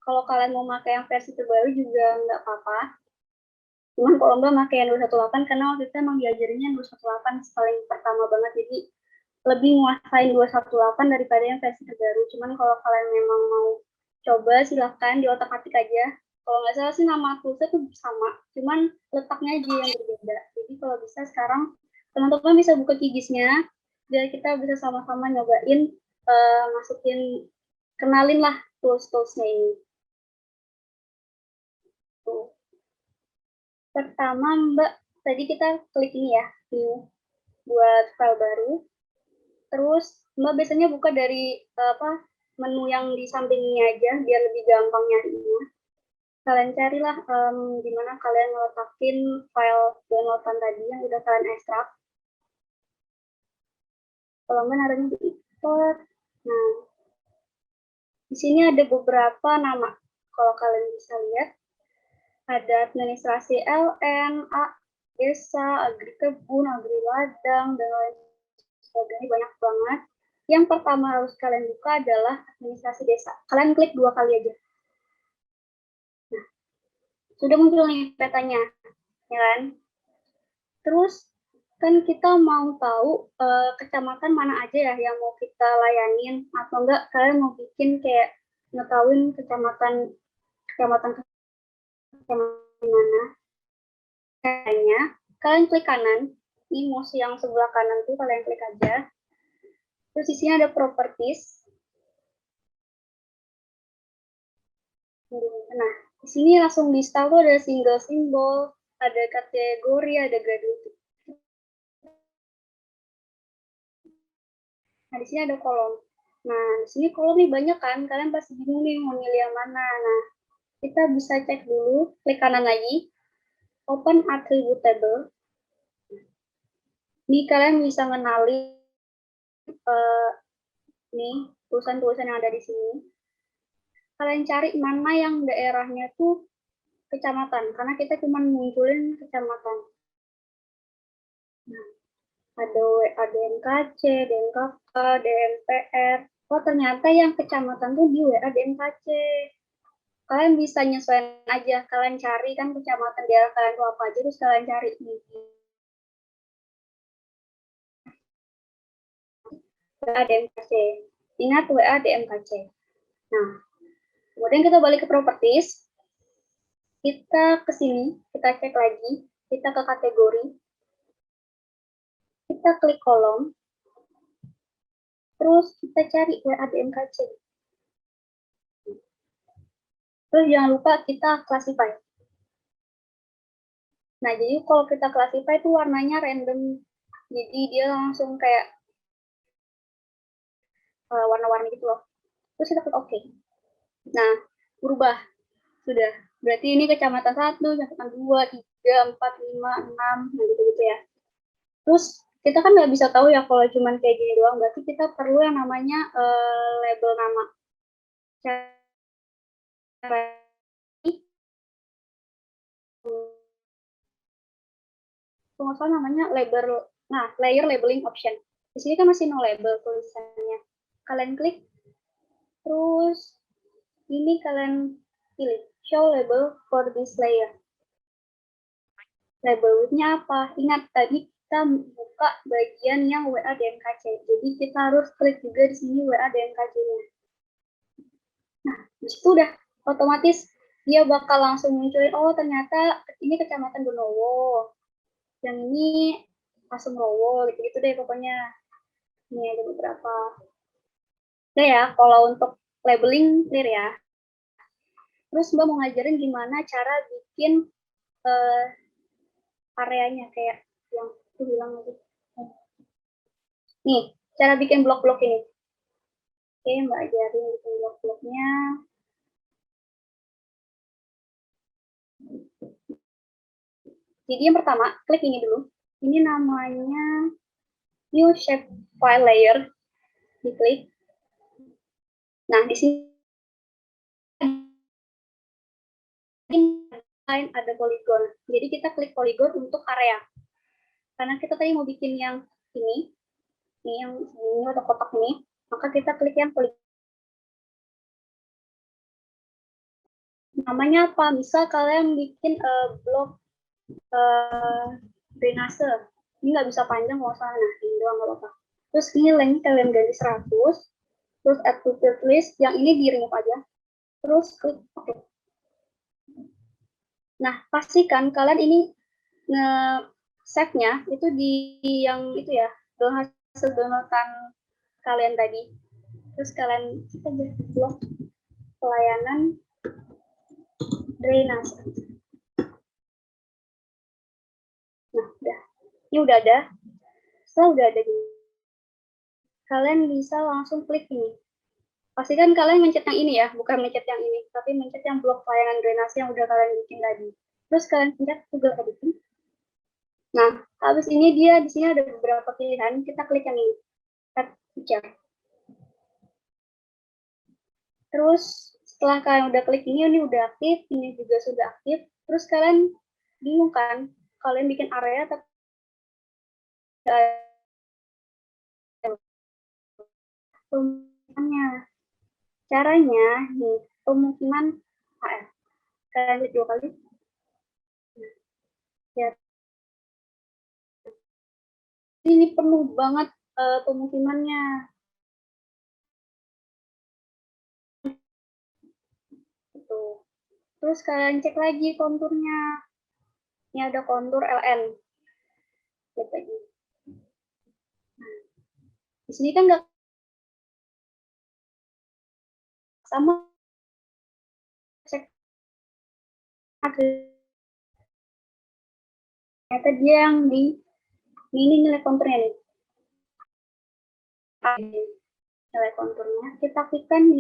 Kalau kalian mau pakai yang versi terbaru juga nggak apa-apa. Cuman kalau Mbak pakai yang 218 karena waktu itu emang diajarinnya 218 paling pertama banget. Jadi lebih nguasain 218 daripada yang versi terbaru. Cuman kalau kalian memang mau coba silahkan di otak-atik aja. Kalau nggak salah sih nama toolsnya tuh sama, cuman letaknya aja yang berbeda. Jadi kalau bisa sekarang teman-teman bisa buka QGIS-nya, biar kita bisa sama-sama nyobain masukin, kenalin lah tools-toolsnya ini. Tuh. Pertama Mbak, tadi kita klik ini ya, new, buat file baru. Terus Mbak biasanya buka dari menu yang di sampingnya aja, biar lebih gampang nyarinya. Kalian carilah di mana kalian ngeletakin file downloadan tadi yang udah kalian ekstrak. Kalau nggak naruhnya di export. Nah, di sini ada beberapa nama. Kalau kalian bisa lihat, ada administrasi LN, A, desa, agri kebun, agri ladang, dan lain sebagainya, banyak banget. Yang pertama harus kalian buka adalah administrasi desa. Kalian klik 2 kali aja. Nah, sudah muncul nih petanya, ya kan? Terus kan kita mau tahu kecamatan mana aja ya yang mau kita layanin, atau enggak kalian mau bikin kayak ngetahuin kecamatan mana. caranya, kalian klik kanan, ini mouse yang sebelah kanan tuh kalian klik aja. Terus di sini ada properties. Nah, di sini langsung di style tuh ada single symbol, ada kategori, ada graduate. Nah, di sini ada kolom. Nah, di sini kolom nih banyak kan, kalian pasti bingung nih mau milih yang mana. Nah, kita bisa cek dulu, klik kanan lagi, open attribute table. Ini kalian bisa mengenali nih tulisan-tulisan yang ada di sini. Kalian cari mana yang daerahnya tuh kecamatan, karena kita cuma munculin kecamatan. Nah, ada WA-DMKC, DMKK, DMPR. Oh, ternyata yang kecamatan tuh di WA-DMKC. Kalian bisa nyesuaiin aja, kalian cari kan kecamatan daerah kalian tuh apa aja, terus kalian cari di WA-DMKC. Ingat WA-DMKC. Nah, kemudian kita balik ke properties. Kita ke sini, kita cek lagi, kita ke kategori, kita klik kolom, terus kita cari WA-DMKC. Terus jangan lupa kita classify. Nah, jadi kalau kita classify itu warnanya random. Jadi dia langsung kayak warna-warni gitu loh. Terus kita klik OK. Nah, berubah. Sudah. Berarti ini kecamatan 1, kecamatan 2, 3, 4, 5, 6, nah gitu-gitu ya. Terus kita kan nggak bisa tahu ya kalau cuman kayak gini doang. Berarti kita perlu yang namanya label nama. Kalau salah namanya label, nah layer labeling option. Di sini kan masih no label tulisannya. Kalian klik, terus ini kalian pilih show label for this layer. Label width-nya apa? Ingat tadi kita buka bagian yang WA-DMKC. Jadi kita harus klik juga di sini WA-DMKC-nya. Nah, disitu udah otomatis dia bakal langsung munculin, oh ternyata ini kecamatan Benowo, yang ini Pasumrowo, gitu-gitu deh pokoknya. Ini ada beberapa. Oke ya, kalau untuk labeling clear ya. Terus Mbak mau ngajarin gimana cara bikin areanya kayak yang aku bilang tadi. Nih, cara bikin blok-blok ini. Oke, Mbak ajarin bikin blok-bloknya. Jadi yang pertama, klik ini dulu. Ini namanya new shape file layer. Diklik. Nah, di sini ada polygon. Jadi kita klik polygon untuk area. Karena kita tadi mau bikin yang ini yang ini atau kotak ini, maka kita klik yang polygon. Namanya apa? Misal kalian bikin blok drainase. Ini nggak bisa panjang, nggak usah. Nah, ini doang nggak apa-apa. Terus ini length kalian ganti 100. Terus add to field list. Yang ini di remove aja. Terus klik OK. Nah, pastikan kalian ini nge-save-nya itu di yang itu ya, hasil downloadan kalian tadi. Terus kalian kita blok pelayanan drainase. Nah, udah. Ini udah ada. Setelah udah ada gini, kalian bisa langsung klik ini. Pastikan kalian mencet yang ini ya, bukan mencet yang ini, tapi mencet yang blok pelayanan drainase yang udah kalian bikin tadi. Terus kalian pencet Google Editing. Nah, habis ini dia di sini ada beberapa pilihan. Kita klik yang ini, Add Feature. Terus setelah kalian udah klik ini udah aktif, ini juga sudah aktif. Terus kalian bingung kan, kalian bikin area tapi pemukimannya. Caranya nih, pemukiman AR. Kalian klik 2 kali. Ya. Ini penuh banget pemukimannya. Tuh. Terus kalian cek lagi konturnya. Ini ada kontur LN. Lihat lagi. Nah, di sini kan nggak sama. Cek ternyata dia yang di ini nilai konturnya nih. Nilai konturnya kita klikkan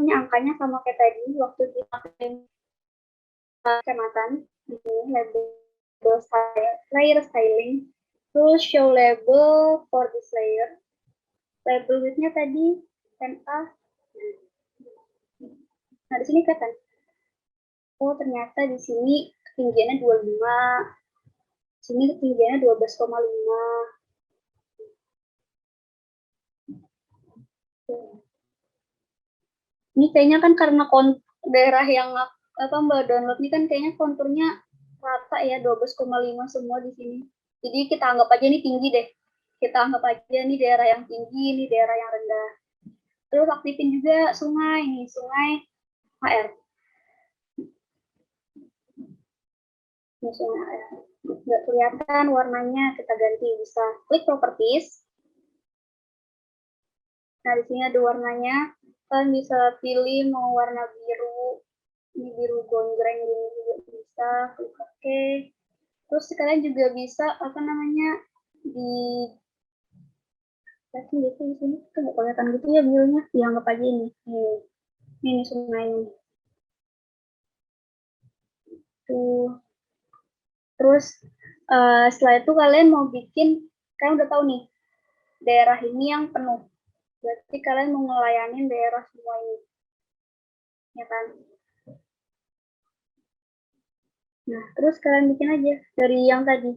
angkanya sama kayak tadi waktu kita kecamatan di sini label layer styling, terus show label for this layer, label width-nya tadi MA. Nah di sini kelihatan, oh ternyata di sini ketinggiannya 25, sini ketinggiannya 12,5. Ini kayaknya kan karena daerah yang Mbak download ini kan kayaknya konturnya rata ya 12,5 semua di sini. Jadi kita anggap aja ini tinggi deh. Kita anggap aja ini daerah yang tinggi, ini daerah yang rendah. Terus aktifin juga sungai, nih sungai HR. Ini sungai HR. Nggak kelihatan warnanya, kita ganti bisa klik properties. Nah di sini ada warnanya. Kalian bisa pilih mau warna biru, ini biru gonjreng ini juga bisa, klik OK. Terus kalian juga bisa di setting gitu di sini tuh nggak kelihatan gitu ya birunya, dianggap aja ini sungainya tuh. Terus setelah itu kalian mau bikin, kalian udah tahu nih daerah ini yang penuh, berarti kalian mau ngelayanin daerah semua ini, ya kan? Nah, terus kalian bikin aja dari yang tadi.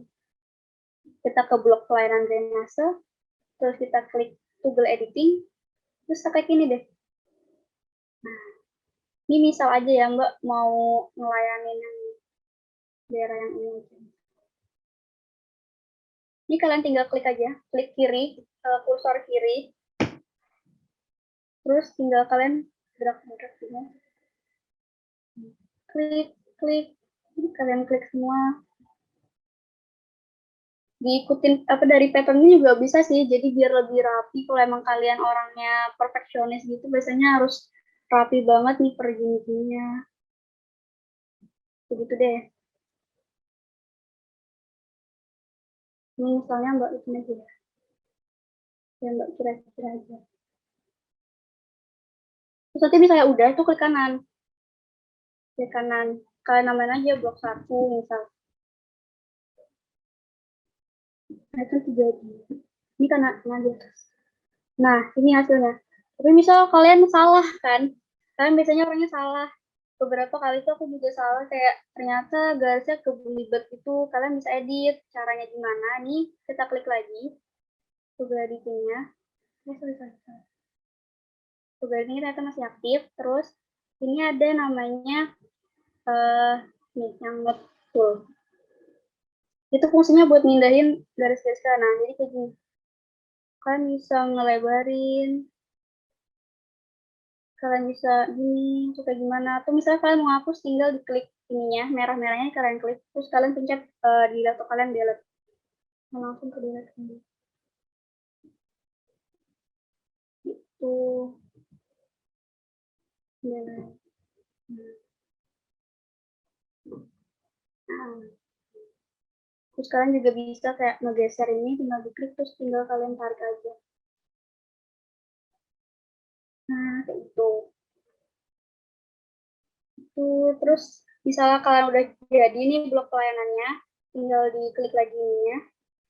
Kita ke blok pelayanan drainase, terus kita klik toggle editing, terus kita klik ini deh. Nah, ini misal aja ya Mbak mau ngelayanin yang daerah yang ini. Ini kalian tinggal klik aja, klik kiri, kursor kiri, terus tinggal kalian drag semua. Klik, kalian klik semua. Diikutin dari patternnya juga bisa sih, jadi biar lebih rapi. Kalau emang kalian orangnya perfeksionis gitu, biasanya harus rapi banget nih per gini-gininya. Begitu deh. Ini misalnya Mbak bikin aja. Ya Mbak kira-kira aja. Terus nanti misalnya udah, itu klik kanan. Klik kanan. Kalian namain aja blok 1 misal. Nah, itu jadi. Ini kanan di atas. Nah, ini hasilnya. Tapi misal kalian salah kan? Kalian biasanya orangnya salah. Beberapa kali tuh aku juga salah, kayak ternyata garisnya kebelibet itu. Kalian bisa edit. Caranya gimana? Nih, kita klik lagi. Toggle editingnya. Toggle editingnya ternyata masih aktif. Terus, ini ada namanya nih, yang betul. Itu fungsinya buat mindahin garis-garis kanan. Jadi kayak gini. Kalian bisa ngelebarin, kalian bisa gini, suka gimana. Atau misalnya kalian mau hapus, tinggal diklik ininya, merah-merahnya kalian klik, terus kalian pencet di laptop kalian delete. Langsung ke delete ini. Itu. Delete. Nah. Terus kalian juga bisa kayak ngegeser ini, tinggal diklik, terus tinggal kalian tarik aja. Nah, kayak itu. Terus misalnya kalian udah jadi nih blok pelayanannya, tinggal diklik lagi ininya,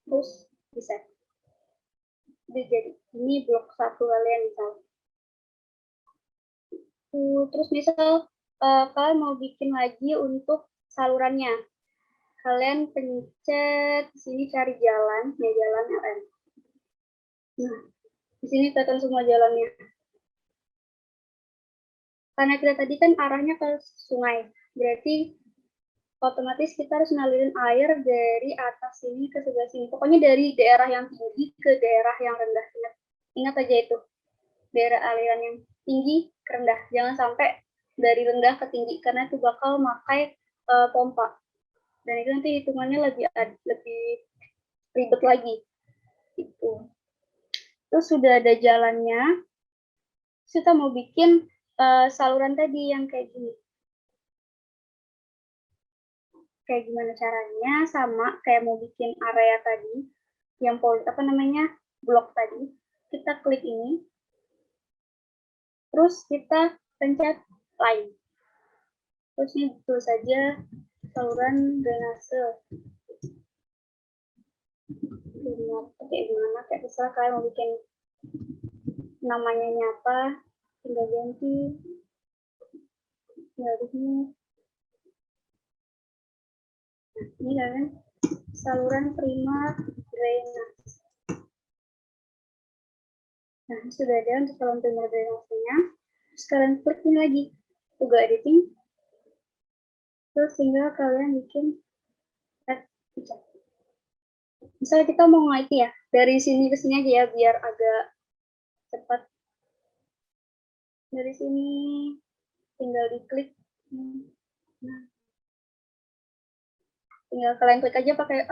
terus bisa. Jadi ini blok 1 kalian misal. Terus misal kalian mau bikin lagi untuk salurannya, kalian pencet di sini cari jalan, ya jalan LN. Nah, di sini kelihatan semua jalannya. Karena kita tadi kan arahnya ke sungai, berarti otomatis kita harus ngalirin air dari atas sini ke sebelah sini. Pokoknya dari daerah yang tinggi ke daerah yang rendah. Ingat aja itu, daerah aliran yang tinggi ke rendah. Jangan sampai dari rendah ke tinggi, karena itu bakal pakai pompa. Dan itu nanti hitungannya lebih ribet lagi. Itu. Terus sudah ada jalannya, kita mau bikin saluran tadi yang kayak gini. Kayak gimana caranya, sama kayak mau bikin area tadi, yang blok tadi. Kita klik ini, terus kita pencet line. Terus ini tulis saja saluran drainase. Kayak gimana, kayak misalnya kalian mau bikin namanya apa, tinggal ganti, tinggal di sini. Nah, ini kan saluran primar drainase. Nah, sudah ada untuk saluran primar drainasenya. Terus kalian klik ini lagi, juga editing. Terus tinggal kalian bikin add feature. Misalnya kita mau nge-IT ya, dari sini ke sini aja ya, biar agak cepat. Dari sini tinggal diklik. Nah, tinggal kalian klik aja pakai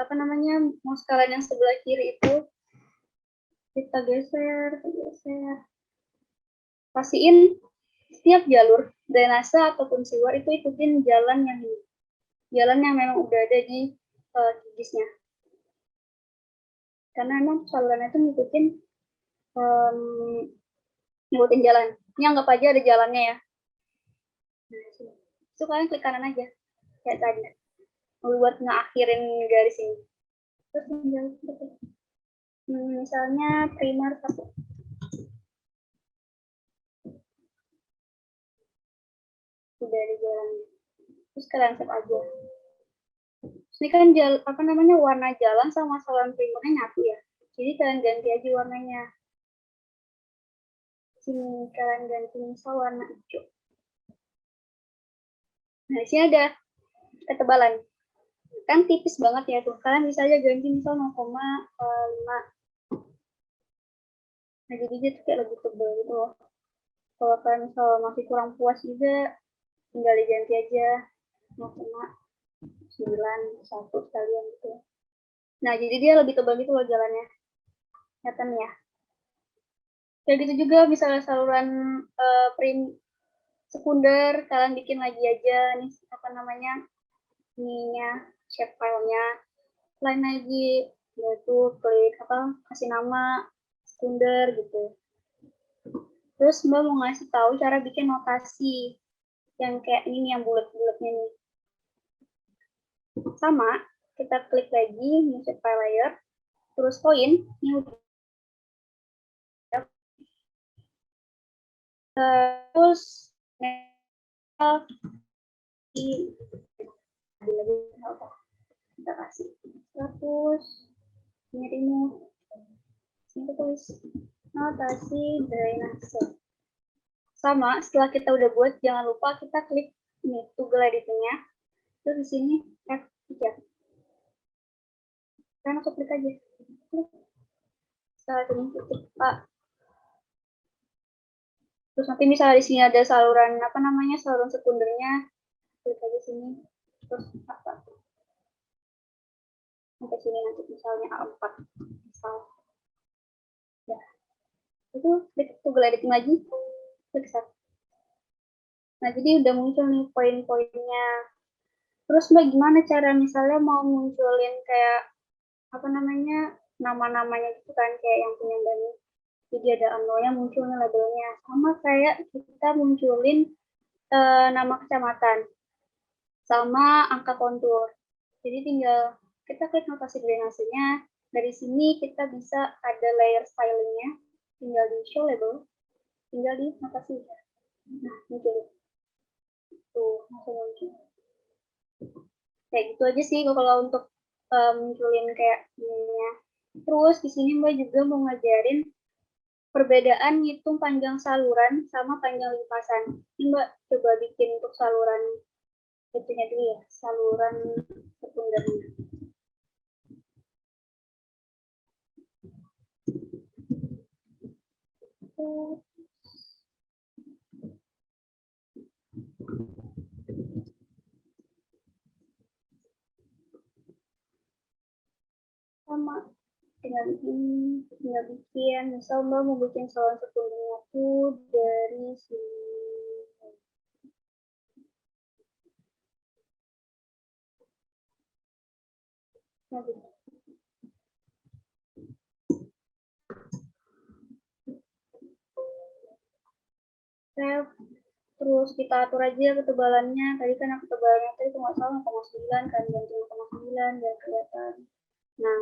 mouse kalian yang sebelah kiri itu. Kita geser. Pastiin setiap jalur drainase ataupun sewer itu ikutin jalan yang ini. Jalan yang memang udah ada di gigisnya. Karena emang salurannya itu ngikutin jalan. Ini anggap aja ada jalannya ya. Nah, itu kalian klik kanan aja. Kayak tadi. Buat ngakhirin garis ini. Terus tinggal misalnya primar 1. Udah ada jalannya. Terus kalian save aja. Ini kan warna jalan sama saluran primernya nyatu ya. Jadi kalian ganti aja warnanya. Sini kalian ganti misal warna hijau. Nah, di sini ada ketebalan. Kan tipis banget ya tuh. Kalian bisa aja ganti misal 0,5. Nah, jadi dia tuh kayak lebih tebal gitu loh. Kalau kalian misal masih kurang puas juga, tinggal diganti aja 0,91 sekalian gitu. Nah, jadi dia lebih tebal gitu loh jalannya. Kelihatan ya. Kayak gitu juga misalnya saluran sekunder, kalian bikin lagi aja nih ininya, shape filenya. Lain lagi, yaitu klik kasih nama sekunder gitu. Terus Mbak mau ngasih tahu cara bikin notasi yang kayak ini yang bulat-bulatnya nih. Sama, kita klik lagi new shape file layer, terus poin, new. Terus kita kasih 100, ini remove, ini tulis notasi drainase. Sama, setelah kita udah buat, jangan lupa kita klik ini toggle editingnya. Terus di sini F3. Kalian langsung klik aja. Setelah ini klik A. Terus nanti misalnya di sini ada saluran saluran sekundernya, klik aja sini. Terus apa? Sampai sini nanti misalnya A4. Misal. Ya. Itu klik toggle editing lagi. Klik save. Nah, jadi udah muncul nih poin-poinnya. Terus Mbak gimana cara misalnya mau munculin kayak nama-namanya gitu kan, kayak yang punya Mbak nih. Jadi ada UMRO-nya munculnya labelnya. Sama kayak kita munculin nama kecamatan. Sama angka kontur. Jadi tinggal kita klik notasi drainasenya. Dari sini kita bisa ada layer stylingnya. Tinggal di show label. Tinggal di notasi. Nah, muncul. Tuh, langsung muncul. Kayak gitu aja sih kalau untuk munculin kayak ininya. Terus di sini Mbak juga mau ngajarin perbedaan ngitung panjang saluran sama panjang limpasan. Ini Mbak coba bikin untuk saluran itunya dulu ya, saluran sekundernya. tinggal bikin, misal Mbak mau bikin saluran sekundernya tuh dari sini. Nah, gitu. Terus kita atur aja ketebalannya. Tadi kan ketebalannya tadi itu nggak salah 0,9 kan, ganti 0,9 biar kelihatan. Nah,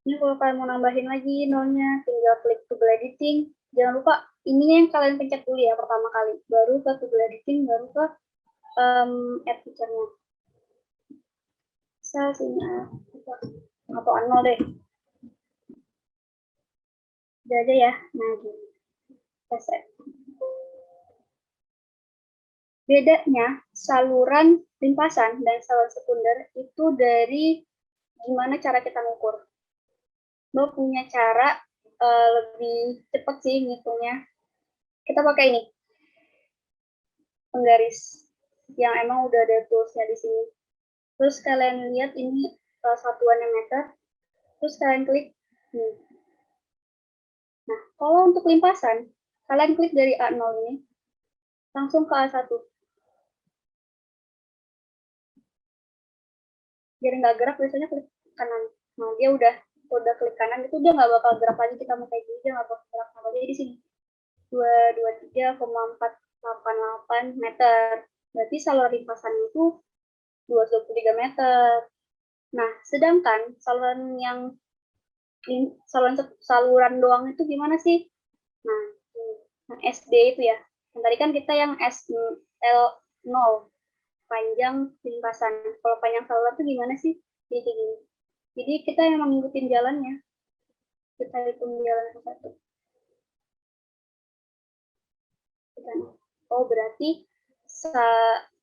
ini kalau kalian mau nambahin lagi nolnya, tinggal klik toggle editing. Jangan lupa ini yang kalian pencet dulu ya pertama kali, baru ke toggle editing, baru ke add feature-nya. Sini atau nol deh. Udah aja ya. Nah, gini. Reset. Bedanya saluran limpasan dan saluran sekunder itu dari gimana cara kita ngukur. Mbak punya cara lebih cepat sih ngitungnya. Kita pakai ini, penggaris yang emang udah ada toolsnya di sini. Terus kalian lihat ini satuannya meter. Terus kalian klik. Nah, kalau untuk limpasan, kalian klik dari A0 ini, langsung ke A1. Biar nggak gerak, biasanya klik kanan. Nah, dia udah klik kanan, itu dia nggak bakal gerak lagi, kita mau kayak gini, dia nggak bakal gerak. Nah, jadi di sini, 223,488 meter. Berarti saluran limpasan itu 223 meter. Nah, sedangkan saluran doang itu gimana sih? Nah, SD itu ya. Yang tadi kan kita yang SL0, panjang limpasan. Kalau panjang saluran itu gimana sih? Jadi gini. Jadi kita memang ngikutin jalannya. Kita hitung jalan satu. Oh, berarti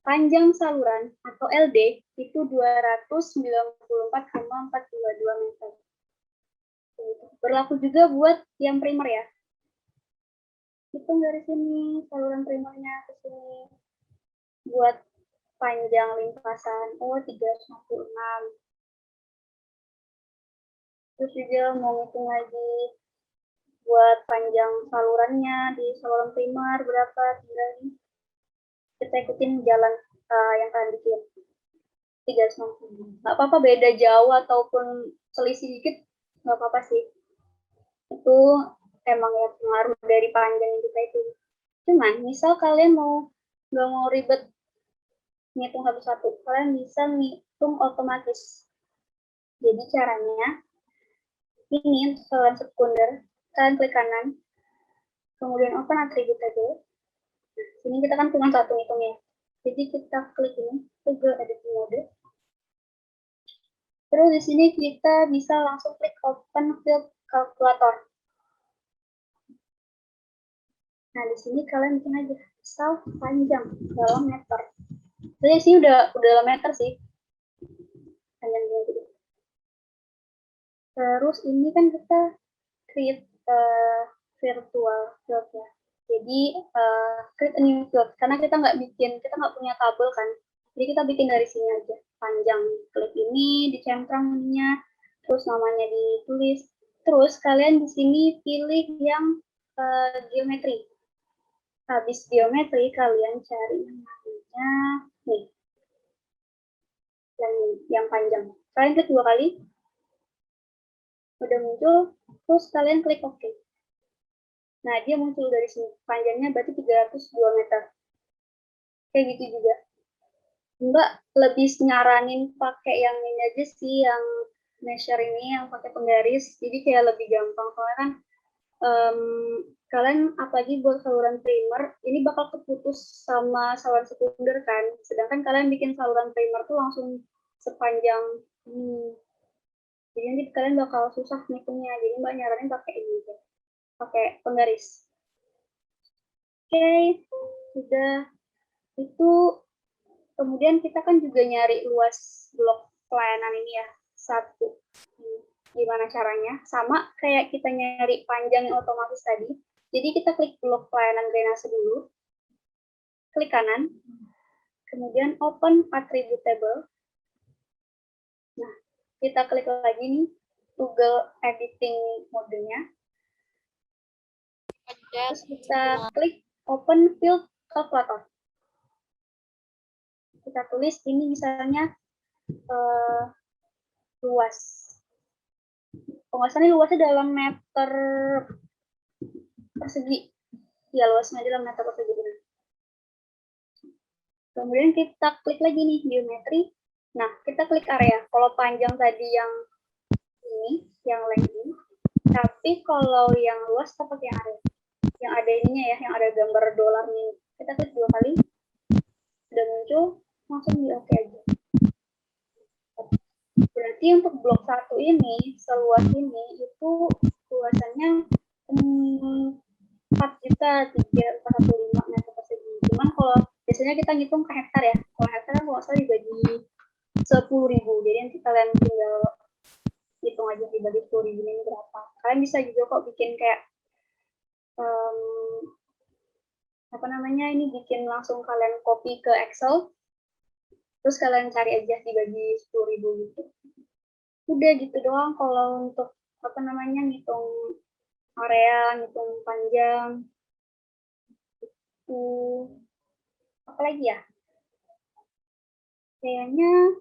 panjang saluran atau LD itu 294,422 meter. Berlaku juga buat yang primer ya. Hitung dari sini saluran primernya ke sini. Buat panjang limpasan, 356. Terus juga mau ngitung lagi buat panjang salurannya di saluran primer berapa, tinggal kita ikutin jalan yang kalian bikin. 360. Nggak apa-apa beda jauh ataupun selisih dikit, nggak apa-apa sih. Itu emang ya pengaruh dari panjang kita itu. Cuman misal kalian nggak mau ribet ngitung satu-satu, kalian bisa ngitung otomatis. Jadi caranya ini untuk saluran sekunder, kalian klik kanan, kemudian open attribute table. Nah, sini kita kan cuma satu ngitungnya. Jadi kita klik ini, toggle editing mode. Terus di sini kita bisa langsung klik open field calculator. Nah, di sini kalian bikin aja misal panjang dalam meter. Jadi sini udah dalam meter sih. Panjangnya gitu. Terus ini kan kita create virtual field ya. Jadi create a new field karena kita nggak punya tabel kan. Jadi kita bikin dari sini aja. Panjang, klik ini, dicentang ininya, terus namanya ditulis. Terus kalian di sini pilih yang geometri. Habis geometri kalian cari namanya nih. Yang panjang. Kalian klik 2 kali. Udah muncul, terus kalian klik OK. Nah, dia muncul dari sini. Panjangnya berarti 302 meter. Kayak gitu juga. Mbak lebih nyaranin pakai yang ini aja sih, yang measure ini, yang pakai penggaris. Jadi kayak lebih gampang. Soalnya kan kalian apalagi buat saluran primer, ini bakal keputus sama saluran sekunder kan. Sedangkan kalian bikin saluran primer tuh langsung sepanjang ini. Jadi nanti kalian bakal susah ngitungnya. Jadi Mbak nyaranin pakai ini aja. Pakai penggaris. Oke, sudah. Itu kemudian kita kan juga nyari luas blok pelayanan ini ya. 1. Gimana caranya? Sama kayak kita nyari panjang yang otomatis tadi. Jadi kita klik blok pelayanan drainase dulu. Klik kanan. Kemudian open attribute table. Nah, kita klik lagi nih Google Editing modenya. Terus kita klik Open Field Calculator. Kita tulis ini misalnya luas. Penguasanya luasnya dalam meter persegi. Ya, luasnya dalam meter persegi. Kemudian kita klik lagi nih geometri. Nah, kita klik area. Kalau panjang tadi yang ini, yang length ini. Tapi kalau yang luas kita pakai area. Yang ada ininya ya, yang ada gambar dolar ini. Kita klik 2 kali. Sudah muncul, langsung di oke aja. Berarti untuk blok 1 ini, seluas ini, itu luasannya 4.3415 meter persegi. Cuman kalau biasanya kita ngitung ke hektar ya. Kalau hektar kan kalau dibagi 10.000. Jadi nanti kalian tinggal hitung aja dibagi 10.000 ini berapa. Kalian bisa juga kok bikin kayak ini bikin langsung kalian copy ke Excel. Terus kalian cari aja dibagi 10.000 gitu. Udah gitu doang kalau untuk ngitung area, ngitung panjang. Apalagi ya? Kayaknya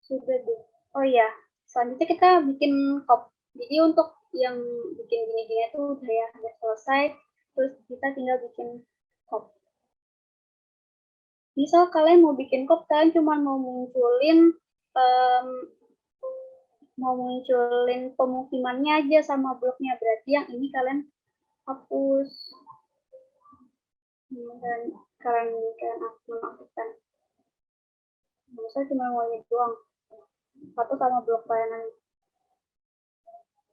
sudah deh. Oh iya, selanjutnya kita bikin cop. Jadi untuk yang bikin gini-gini itu udah selesai. Terus kita tinggal bikin cop. Misal kalian mau bikin cop, kalian cuma mau munculin pemukimannya aja sama bloknya. Berarti yang ini kalian hapus. Dan kalian nonaktifkan. Saya cuma mau ini doang. Satu sama blok layanan.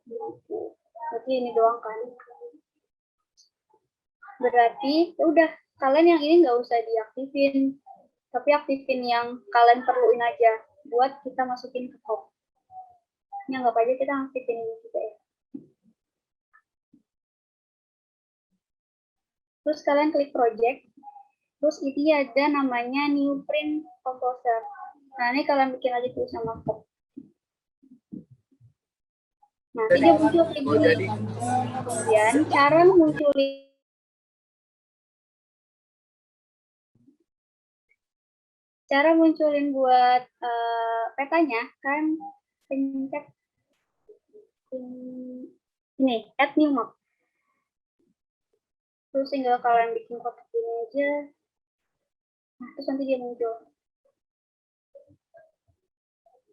Berarti ini doang kan. Berarti ya udah, kalian yang ini nggak usah diaktifin, tapi aktifin yang kalian perluin aja buat kita masukin ke cop. Ini anggap aja kita aktifin ini juga ya. Terus kalian klik project, terus ini ada namanya new print composer. Nah, ini kalian bikin aja tuh sama cop. Nah, dia muncul kayak gini. Kemudian cara munculin buat petanya kan pencet ini add new map. Terus tinggal kalian bikin kotak ini aja. Nah, terus nanti dia muncul.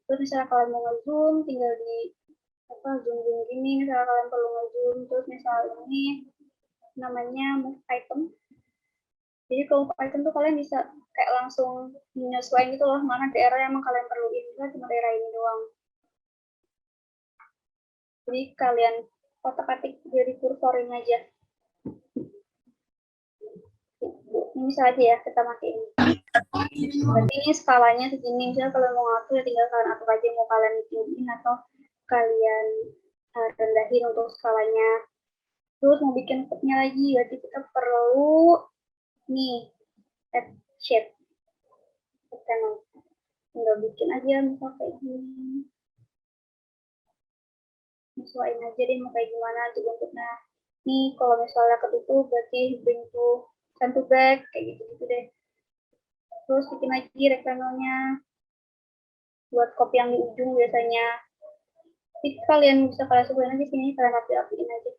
Terus misalnya kalian mau nge-zoom, tinggal di zoom gini. Misalnya kalian perlu nge-zoom, terus misalnya ini namanya move item. Jadi kalau move item tuh kalian bisa kayak langsung menyesuaikan gitu loh, mana daerah yang emang kalian perluin. Misalnya cuma daerah ini doang. Jadi kalian otak-atik dari kursorin aja. Ini bisa aja ya, kita matiin. Berarti ini skalanya segini. Misalnya kalau mau ngatur ya tinggal kalian atur aja mau kalian tinggiin atau kalian rendahin untuk skalanya. Terus mau bikin code-nya lagi, berarti kita perlu nih add shape. Tinggal bikin aja misal kayak gini. Sesuaiin aja deh mau kayak gimana bentuknya. Nih kalau misalnya ketutup berarti bring to send to back kayak gitu deh. Terus bikin lagi rectangle-nya buat copy yang di ujung biasanya. Jadi kalian bisa sesuaiin aja sini, kalian rapi-rapiin aja.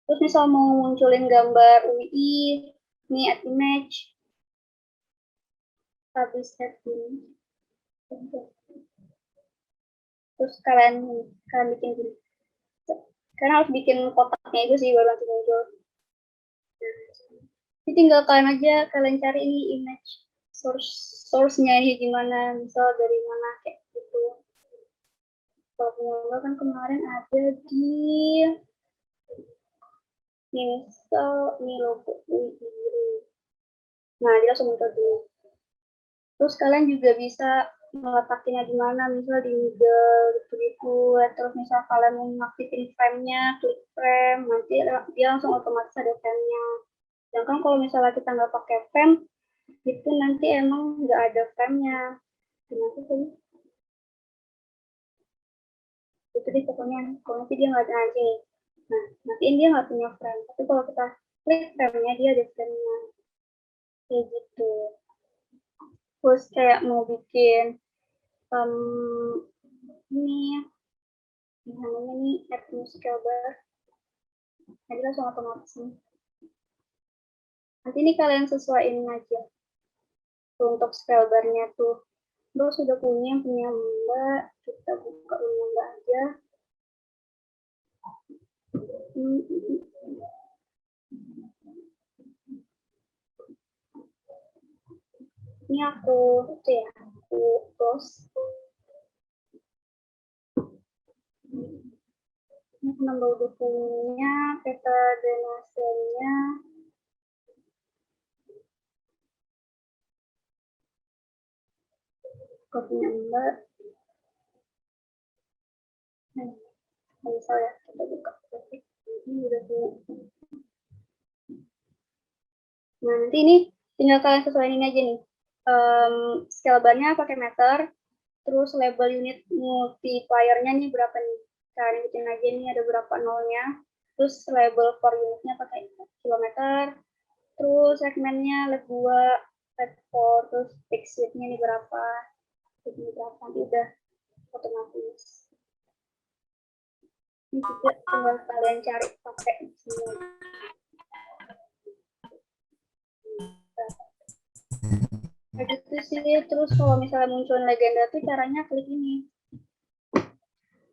Terus misal mau munculin gambar UI, ini add image, habis add image. Terus kalian bikin gini. Karena harus bikin kotaknya itu sih baru nanti muncul. Jadi tinggal kalian cari ini image source-nya ini gimana, misal dari mana kayak gitu. Kalau punya kan kemarin ada di misal ini logo biru. Nah, dia langsung muncul dulu. Terus kalian juga bisa meletaknya di mana, misal di middle gitu, terus misal kalian mau ngaktifin frame-nya, klik frame, nanti dia langsung otomatis ada frame-nya. Sedangkan kalau misalnya kita nggak pakai frame, itu nanti emang nggak ada frame-nya. Gimana sih? Itu deh pokoknya. Kalau nanti dia nggak ada aja nih. Nah, nantiin dia nggak punya frame. Tapi kalau kita klik frame-nya, dia ada frame-nya. Kayak gitu. Terus kayak mau bikin ini namanya nih add musical bar. Jadi langsung otomatis nih. Nanti ini kalian sesuaiin aja. Tuh, untuk scale bar-nya tuh. Mbak sudah punya Mbak. Kita buka punya Mbak aja. Ini aku close. Ini nambah udah punya peta drainasenya. Kopinya Mbak. Nah, misalnya kita buka. Ini udah punya. Nah, nanti ini tinggal kalian sesuaiin aja nih. Scale bar-nya pakai meter, terus label unit multiplier-nya nih berapa nih. Kalian bikin aja nih ada berapa nolnya. Terus label for unitnya pakai kilometer, terus segmennya lab 2, lab 4, terus fixed width-nya nih berapa. Ini berapa, nanti udah otomatis. Ini juga tinggal kalian cari pakai semua. Gitu sih. Terus kalau misalnya muncul legenda tuh caranya klik ini,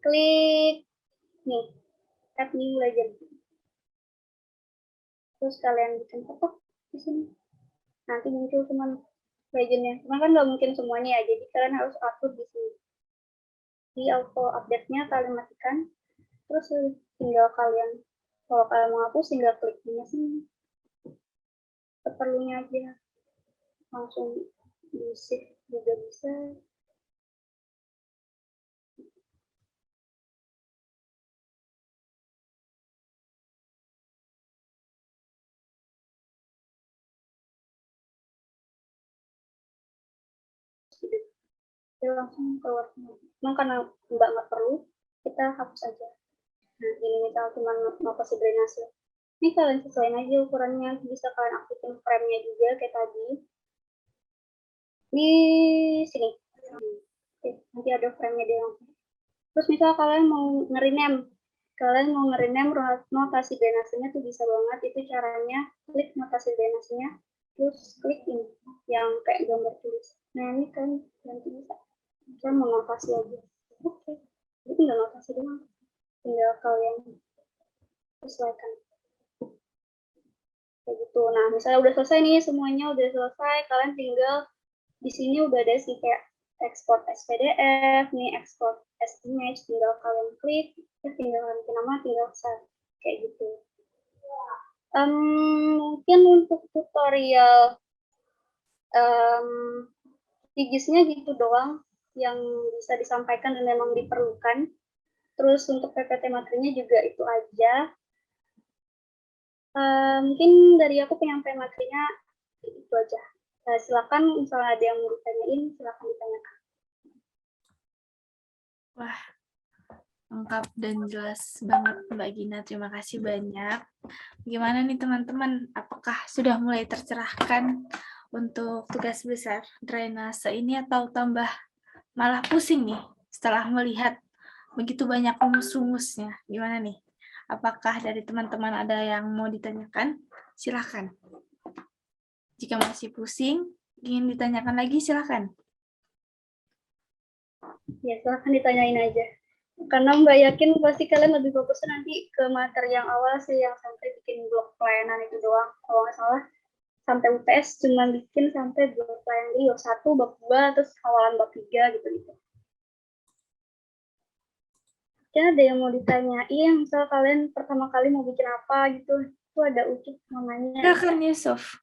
klik nih add new legend, terus kalian bikin foto di sini, nanti muncul teman legendnya. Cuma kan nggak mungkin semuanya ya, jadi kalian harus upload di sini. Di auto update-nya kalian matikan, terus tinggal kalian, kalau kalian mau hapus tinggal klik di sini, seperlunya aja, langsung di save juga bisa. Dia langsung keluar semua. Cuma karena nggak perlu, kita hapus aja. Nah, ini misal cuma notasi drainase. Ini kalian sesuaiin aja ukurannya, bisa kalian aktifin frame-nya juga kayak tadi. Di sini. Oke, nanti ada frame-nya dia langsung. Terus misal kalian mau nge-rename, notasi drainasenya tuh bisa banget. Itu caranya klik notasi drainasenya, terus klik ini yang kayak gambar tulis. Nah, ini kan nanti bisa. Saya mau notasi aja. Oke, jadi tinggal notasi doang. Tinggal kalian sesuaikan. Kayak gitu. Nah, misalnya udah selesai nih, semuanya udah selesai, kalian tinggal di sini udah ada sih kayak export as PDF, nih export as image, tinggal kalian klik, tinggal kalian bikin nama, tinggal save, kayak gitu. Mungkin untuk tutorial figisnya gitu doang yang bisa disampaikan dan memang diperlukan. Terus untuk PPT materinya juga itu aja. Mungkin dari aku penyampaian materinya itu aja. Nah, silakan misalnya ada yang mau ditanyain, silakan ditanyakan. Wah, lengkap dan jelas banget Mbak Gina. Terima kasih banyak. Gimana nih teman-teman? Apakah sudah mulai tercerahkan untuk tugas besar drainase ini atau tambah malah pusing nih setelah melihat begitu banyak rumus-rumusnya? Gimana nih? Apakah dari teman-teman ada yang mau ditanyakan? Silakan. Jika masih pusing, ingin ditanyakan lagi, silakan. Ya, silakan ditanyain aja. Karena Mbak yakin pasti kalian lebih fokus nanti ke materi yang awal sih, yang sampai bikin blok pelayanan itu doang. Kalau nggak salah, sampai UTS cuma bikin sampai blok pelayanan di bab 1, bab 2, terus awalan bab 3 gitu-gitu. Mungkin ada yang mau ditanyain, misal kalian pertama kali mau bikin apa gitu, itu ada Ucup mau nanya. Silakan Yusuf.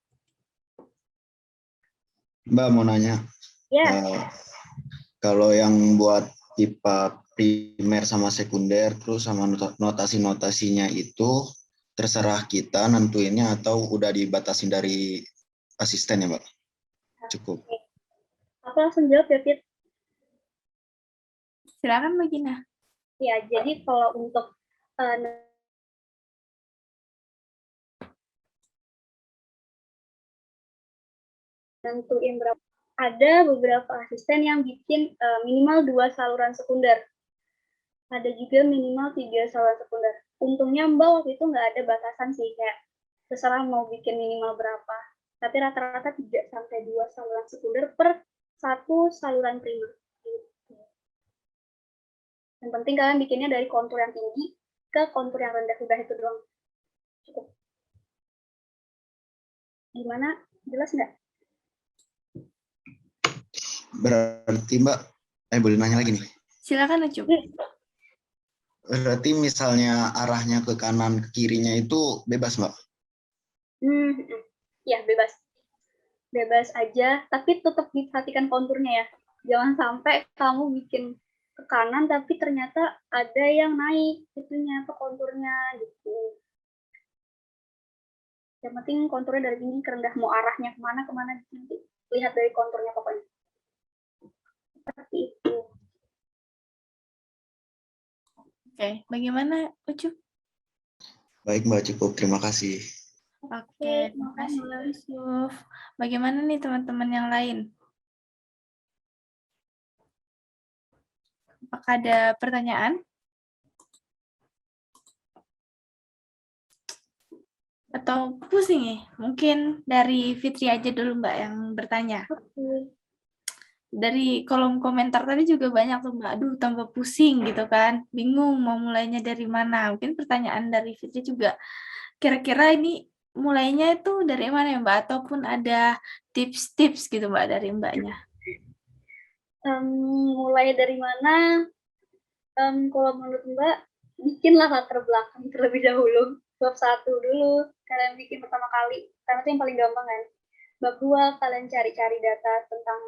Mbak mau nanya. Ya. Kalau yang buat IPA primer sama sekunder, terus sama notasi-notasinya itu terserah kita nentuinnya atau udah dibatasin dari asisten ya, Mbak? Cukup. Aku langsung jawab ya, Fit. Silakan Mbak Gina. Ya, jadi kalau untuk nentuin berapa, ada beberapa asisten yang bikin minimal 2 saluran sekunder. Ada juga minimal 3 saluran sekunder. Untungnya Mbak waktu itu nggak ada batasan sih, kayak terserah mau bikin minimal berapa. Tapi rata-rata 3 sampai 2 saluran sekunder per 1 saluran primer. Gitu. Yang penting kalian bikinnya dari kontur yang tinggi ke kontur yang rendah, udah itu doang. Cukup. Gimana? Jelas nggak? Berarti Mbak, boleh nanya lagi nih. Silakan Ucup. Berarti misalnya arahnya ke kanan ke kirinya itu bebas Mbak? Ya, bebas. Bebas aja, tapi tetap diperhatikan konturnya ya. Jangan sampai kamu bikin ke kanan tapi ternyata ada yang naik itunya ke konturnya gitu. Yang penting konturnya dari tinggi ke rendah, mau arahnya kemana nanti lihat dari konturnya pokoknya. Seperti itu. Oke, bagaimana Ucup? Baik Mbak, cukup. Terima kasih. Oke, terima kasih Yusuf. Bagaimana nih teman-teman yang lain? Apakah ada pertanyaan? Atau pusing ya? Mungkin dari Fitri aja dulu Mbak yang bertanya. Dari kolom komentar tadi juga banyak tuh Mbak, aduh tambah pusing gitu kan, bingung mau mulainya dari mana. Mungkin pertanyaan dari Fitri juga, kira-kira ini mulainya itu dari mana ya Mbak? Ataupun ada tips-tips gitu Mbak dari Mbaknya? Mulai dari mana? Kalau menurut Mbak, bikinlah latar belakang terlebih dahulu. Bab 1 dulu, kalian bikin pertama kali. Karena itu yang paling gampang kan. Bab 2, kalian cari-cari data tentang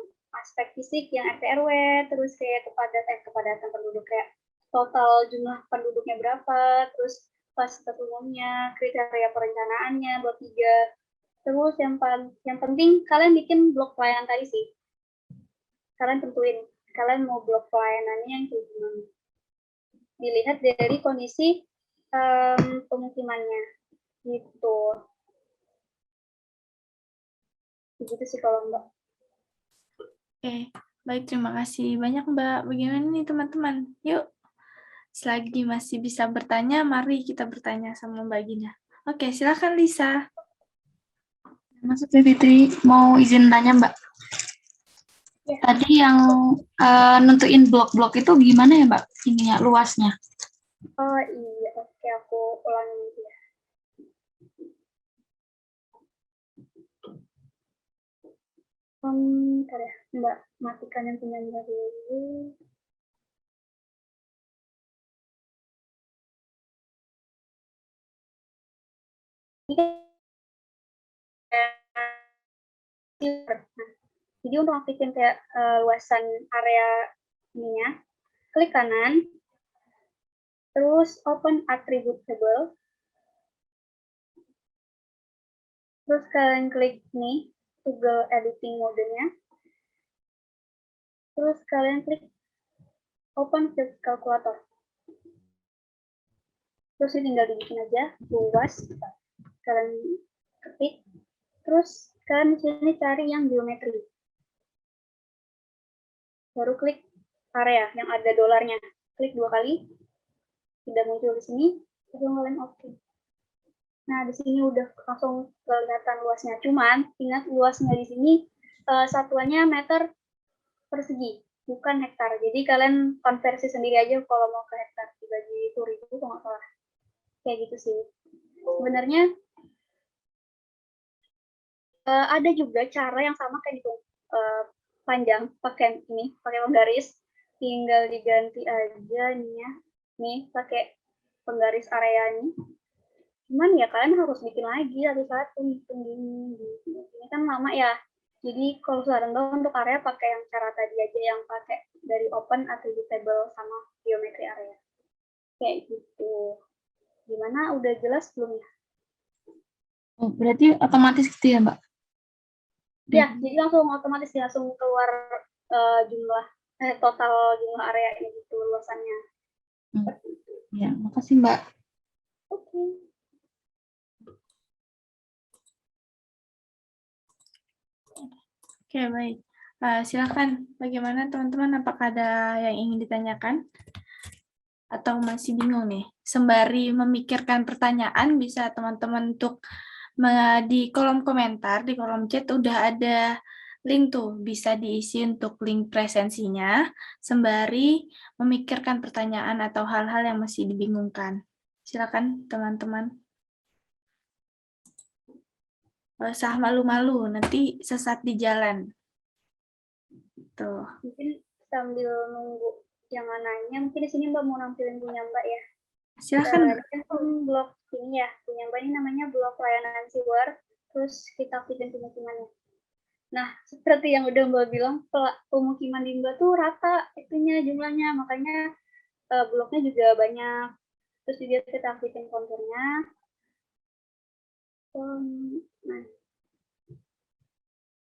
aspek fisik yang RT RW, terus kayak kepadatan penduduk, kayak total jumlah penduduknya berapa, terus fasilitas umumnya, kriteria perencanaannya, bab 3. Terus yang penting kalian bikin blok pelayanan tadi sih. Kalian tentuin, kalian mau blok pelayanannya yang kayak gimana. Dilihat dari kondisi pemukimannya gitu. Begitu sih kalau Mbak. Oke, baik, terima kasih banyak Mbak. Bagaimana nih teman-teman? Yuk, selagi masih bisa bertanya, mari kita bertanya sama Mbak Gina. Oke, silakan Lisa. Masuk Fitri, mau izin tanya Mbak. Ya. Tadi yang nentuin blok-blok itu gimana ya Mbak? Ininya luasnya. Oh iya, oke, aku ulangi dulu ya. Bentar ya, Mbak, matikan yang punya Mbak dulu. Jadi untuk aktifin kayak luasan area ininya, klik kanan, terus open attribute table, terus kalian klik nih, toggle editing modenya, terus kalian klik open field calculator. Terus ini tinggal dibikin aja luas, kalian ketik, terus kalian di sini cari yang geometri, baru klik area yang ada dolarnya, klik 2 kali, tidak muncul di sini, langsung kalian oke. Nah di sini udah langsung kelihatan luasnya, cuman ingat luasnya di sini satuannya meter persegi, bukan hektar. Jadi kalian konversi sendiri aja kalau mau ke hektar, dibagi 1.000 kalau nggak salah. Kayak gitu sih. Sebenarnya ada juga cara yang sama kayak gitu, panjang pakai penggaris, tinggal diganti aja ininya, nih pakai penggaris area ini. Cuman ya kalian harus bikin lagi satu-satu, hitung ini kan lama ya. Jadi kalau saran untuk area pakai yang cara tadi aja, yang pakai dari open attribute table sama geometry area. Kayak gitu. Gimana, udah jelas belum ya? Oh, berarti otomatis gitu ya Mbak? Ya, jadi langsung otomatis langsung keluar total jumlah area ini gitu, luasannya. Ya, makasih Mbak. Oke. Oke, baik. Silakan, bagaimana teman-teman? Apakah ada yang ingin ditanyakan? Atau masih bingung nih? Sembari memikirkan pertanyaan, bisa teman-teman untuk di kolom komentar, di kolom chat udah ada link tuh, bisa diisi untuk link presensinya, sembari memikirkan pertanyaan atau hal-hal yang masih dibingungkan. Silakan teman-teman. Nggak usah malu-malu, nanti sesat di jalan. Tuh. Mungkin sambil nunggu yang nanya, mungkin di sini Mbak mau nampilin punya Mbak ya. Silakan. Ini kan blog ini ya, punya Mbak ini namanya blog layanan sewer, terus kita aktifin pemukimannya. Nah, seperti yang udah Mbak bilang, pemukiman di Mbak tuh rata itunya jumlahnya, makanya blognya juga banyak. Terus juga kita aktifin konturnya.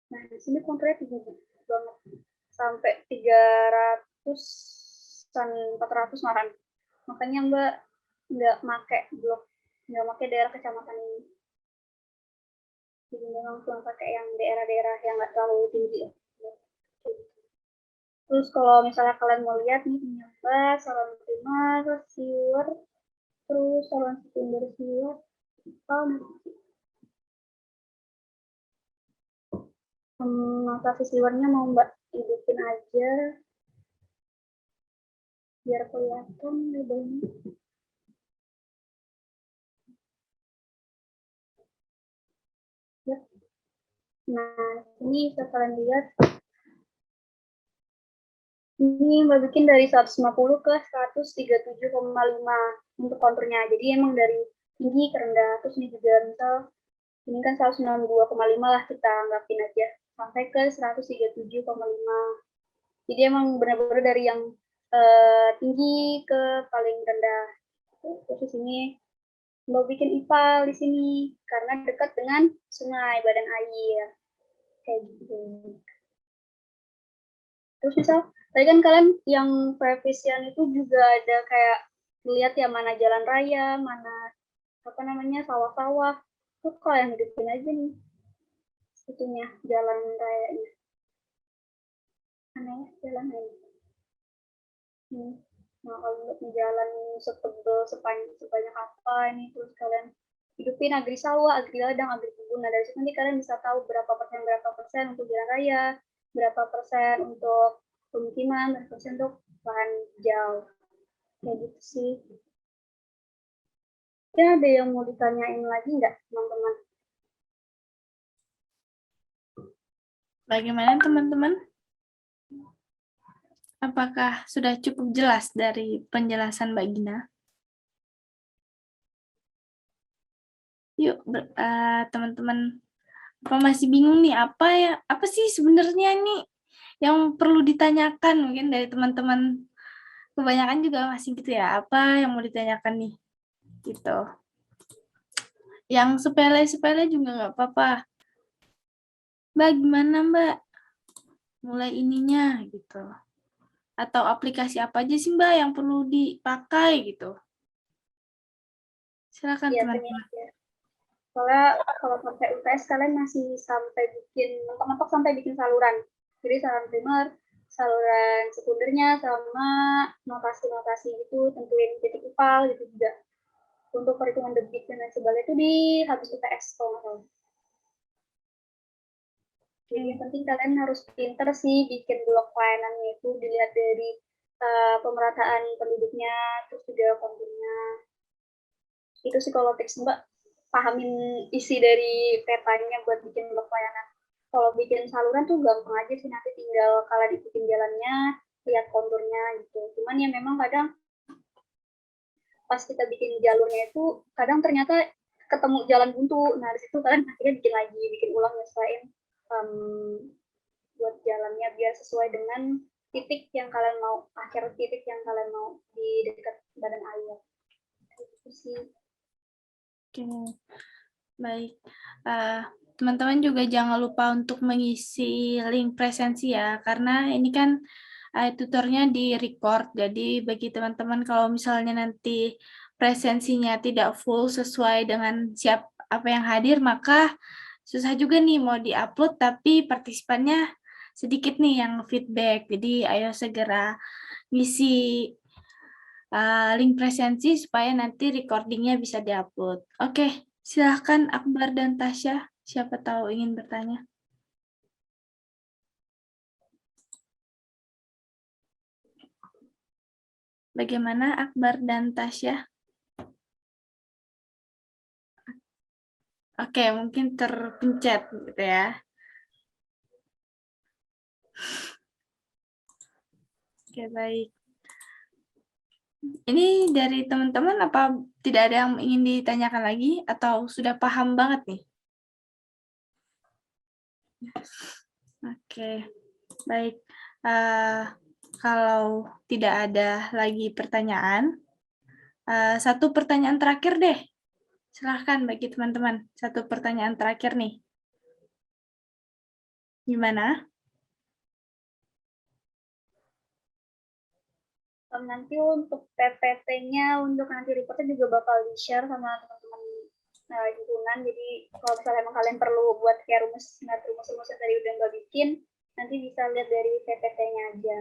Nah, di sini konturnya tinggi banget. Sampai 300-an, 400 maran. Makanya Mbak nggak pakai blog, nggak pakai daerah kecamatan ini. Jadi memang cuma pakai yang daerah-daerah yang nggak terlalu tinggi. Terus kalau misalnya kalian mau lihat nih punya Mbak, saluran primer, sewer, terus saluran sekunder sewer, notasi sewernya mau Mbak hidupin aja biar kelihatan labelnya. Ya. Nah, ini bisa kalian lihat. Ini Mbak bikin dari 150 ke 137,5 untuk konturnya. Jadi emang dari tinggi ke rendah. Terus ini juga misal ini kan 192,5 lah kita anggapin aja sampai ke 137,5. Jadi emang benar-benar dari yang tinggi ke paling rendah. Terus di sini Mbak bikin IPAL di sini karena dekat dengan sungai, badan air. Kayak gitu. Terus misal tadi kan kalian yang previsian itu juga ada kayak lihat ya mana jalan raya, mana apa namanya sawah-sawah. Tuh kalian hidupin aja nih itunya jalan rayanya. Mana ya jalan raya? Nah kalau lihat jalan setebal sebanyak apa ini terus kalian hidupin agri sawah, agri ladang, agri kebun. Nah dari situ nanti kalian bisa tahu berapa persen untuk jalan raya, berapa persen untuk pemukiman, berapa persen untuk lahan hijau. Kayak gitu sih. Ya ada yang mau ditanyain lagi nggak teman-teman? Bagaimana teman-teman? Apakah sudah cukup jelas dari penjelasan Mbak Gina? Yuk, teman-teman, apa masih bingung nih apa sih sebenarnya nih yang perlu ditanyakan mungkin dari teman-teman? Kebanyakan juga masih gitu ya, apa yang mau ditanyakan nih? Gitu. Yang sepele-sepele juga nggak apa-apa. Mbak, gimana Mbak? Mulai ininya gitu. Atau aplikasi apa aja sih Mbak yang perlu dipakai gitu? Silakan Ya, teman-teman. Soalnya kalau sampai UTS kalian masih sampai bikin mentok-mentok sampai bikin saluran. Jadi saluran primer, saluran sekundernya sama notasi-notasi itu tentuin titik IPAL gitu juga. Untuk perhitungan debit dan lain sebagainya itu di habis UTS kalau nggak salah. Jadi yang penting kalian harus pinter sih bikin blok layanannya itu dilihat dari pemerataan penduduknya, terus juga konturnya. Itu sih kalau tips Mbak, pahamin isi dari petanya buat bikin blok layanan. Kalau bikin saluran tuh gampang aja sih, nanti tinggal kalian ikutin jalannya, lihat konturnya gitu. Cuman ya memang kadang pas kita bikin jalurnya itu, kadang ternyata ketemu jalan buntu. Nah, di situ kalian akhirnya bikin ulang nyesuaiin buat jalannya biar sesuai dengan titik yang kalian mau, akhir titik yang kalian mau di dekat badan air. Itu sih. Oke, baik. Teman-teman juga jangan lupa untuk mengisi link presensi ya, karena ini kan tutornya di-record. Jadi bagi teman-teman kalau misalnya nanti presensinya tidak full sesuai dengan apa yang hadir, maka susah juga nih mau di-upload, tapi partisipannya sedikit nih yang feedback. Jadi ayo segera ngisi link presensi supaya nanti recordingnya bisa di-upload. Oke, silahkan Akbar dan Tasya. Siapa tahu ingin bertanya. Bagaimana Akbar dan Tasya? Oke, mungkin terpencet gitu ya. Oke, baik. Ini dari teman-teman apa tidak ada yang ingin ditanyakan lagi atau sudah paham banget nih? Oke, baik. Kalau tidak ada lagi pertanyaan, satu pertanyaan terakhir deh. Silahkan bagi teman-teman, satu pertanyaan terakhir nih. Gimana? Nanti untuk PPT-nya, untuk nanti reportnya juga bakal di-share sama teman-teman himpunan. Jadi kalau misalnya emang kalian perlu buat kayak rumus yang tadi udah nggak bikin, nanti bisa lihat dari PPT-nya aja.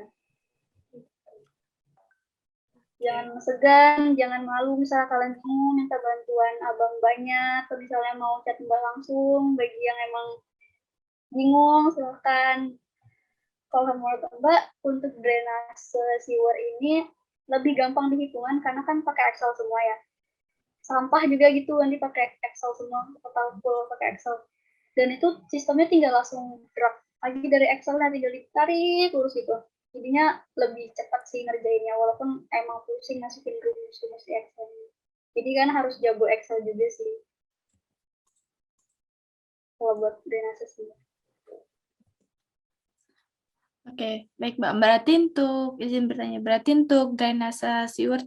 Jangan segan, jangan malu misalnya kalian bingung minta bantuan abang banyak, atau misalnya mau chat mbak langsung. Bagi yang emang bingung, silahkan. Kalau menurut mbak, untuk drainase sewer ini lebih gampang dihitungan karena kan pakai Excel semua ya. Sampah juga gitu, nanti pakai Excel semua, total full pakai Excel. Dan itu sistemnya tinggal langsung drag lagi dari Excel, tinggal ditarik terus gitu. Jadinya lebih cepat sih ngerjainnya, walaupun emang pusing masukin rumus-rumus di Excel. Jadi kan harus jago Excel juga sih. Kalau buat drainase sih. Oke, baik Mbak. Berarti untuk, izin bertanya, berarti untuk drainase sewer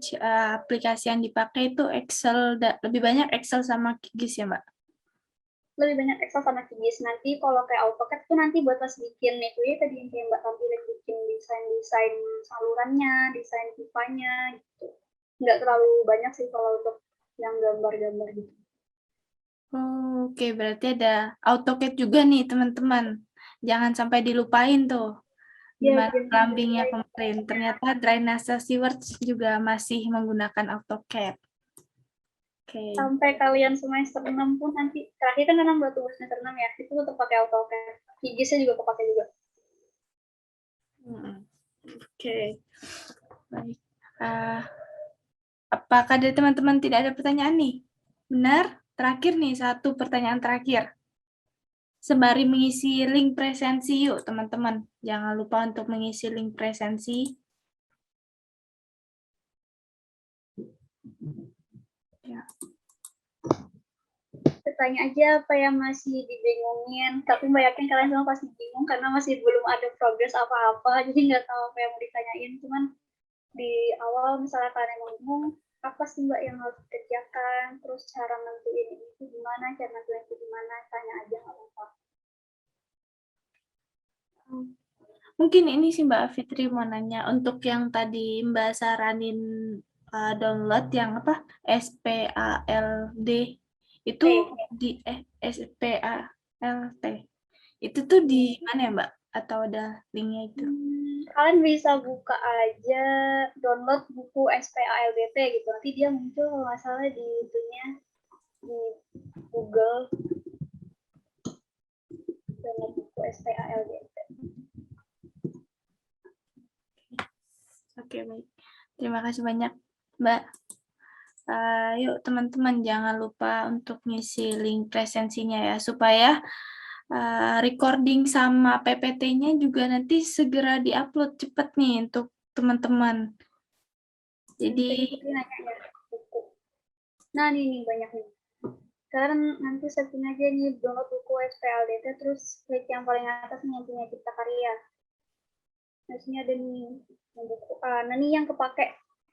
aplikasi yang dipakai itu Excel, lebih banyak Excel sama QGIS ya Mbak? Lebih banyak Excel sama QGIS. Nanti kalau kayak AutoCAD tuh nanti buat pas bikin itu ya tadi yang kayak Mbak tampilin, bikin desain salurannya, desain pipanya gitu. Nggak terlalu banyak sih kalau untuk yang gambar-gambar gitu. Oke, berarti ada AutoCAD juga nih teman-teman. Jangan sampai dilupain tuh. Gimana plumbingnya kemarin. Ternyata drainase sewage juga masih menggunakan AutoCAD. Oke. Sampai kalian semester 6 pun nanti, terakhir kan 6 buat semester 6 ya, itu tetap pakai AutoCAD. QGIS-nya juga kepakai juga. Oke. Baik. Apakah dari teman-teman tidak ada pertanyaan nih? Benar? Terakhir nih, satu pertanyaan terakhir. Sembari mengisi link presensi yuk teman-teman. Jangan lupa untuk mengisi link presensi. Ya. Tanya aja apa yang masih dibingungin. Tapi Mbak yakin kalian semua pasti bingung karena masih belum ada progres apa-apa. Jadi nggak tahu apa yang mau ditanyain. Cuman di awal misalnya kalian mau bingung, apa sih Mbak yang harus dikerjakan? Terus cara nentuin itu gimana? Cara nentuin itu gimana? Tanya aja nggak apa-apa. Mungkin ini sih Mbak Fitri mau nanya, untuk yang tadi Mbak saranin download yang apa? SPALD itu di SPALT. Itu tuh di mana ya Mbak? Atau ada linknya itu? Kalian bisa buka aja download buku SPALDT gitu. Nanti dia muncul kalau nggak salah di itunya di Google. Download buku SPALDT. Oke, baik. Terima kasih banyak, Mbak. Yuk, teman-teman, jangan lupa untuk ngisi link presensinya ya, supaya recording sama PPT-nya juga nanti segera di-upload cepat nih untuk teman-teman. Jadi, nah ini banyak nih. Sekarang nanti setting aja nih download buku SPALDT, terus klik yang paling atas nih yang punya Cipta Karya. Nah, sini ada nih buku A. Nah, ini yang kepake.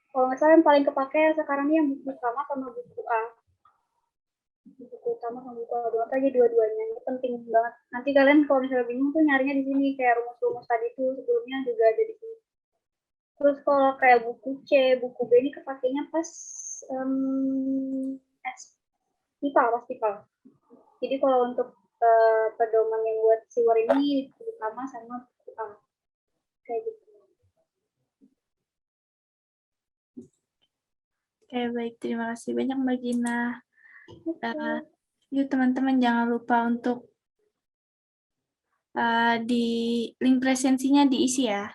Kalau nggak salah yang paling kepake sekarang ini yang buku utama sama buku A. Buku utama sama buku A. Download aja dua-duanya. Ini penting banget. Nanti kalian kalau misalnya bingung tuh nyarinya di sini. Kayak rumus-rumus tadi tuh sebelumnya juga ada di sini. Terus kalau kayak buku C, buku B ini kepakainya pas IPA, pas IPA. Jadi kalau untuk pedoman yang buat siwar ini utama sama buku A. Kayak gitu. Oke, baik. Terima kasih banyak Mbak Gina. Yuk teman-teman jangan lupa untuk di link presensinya diisi ya.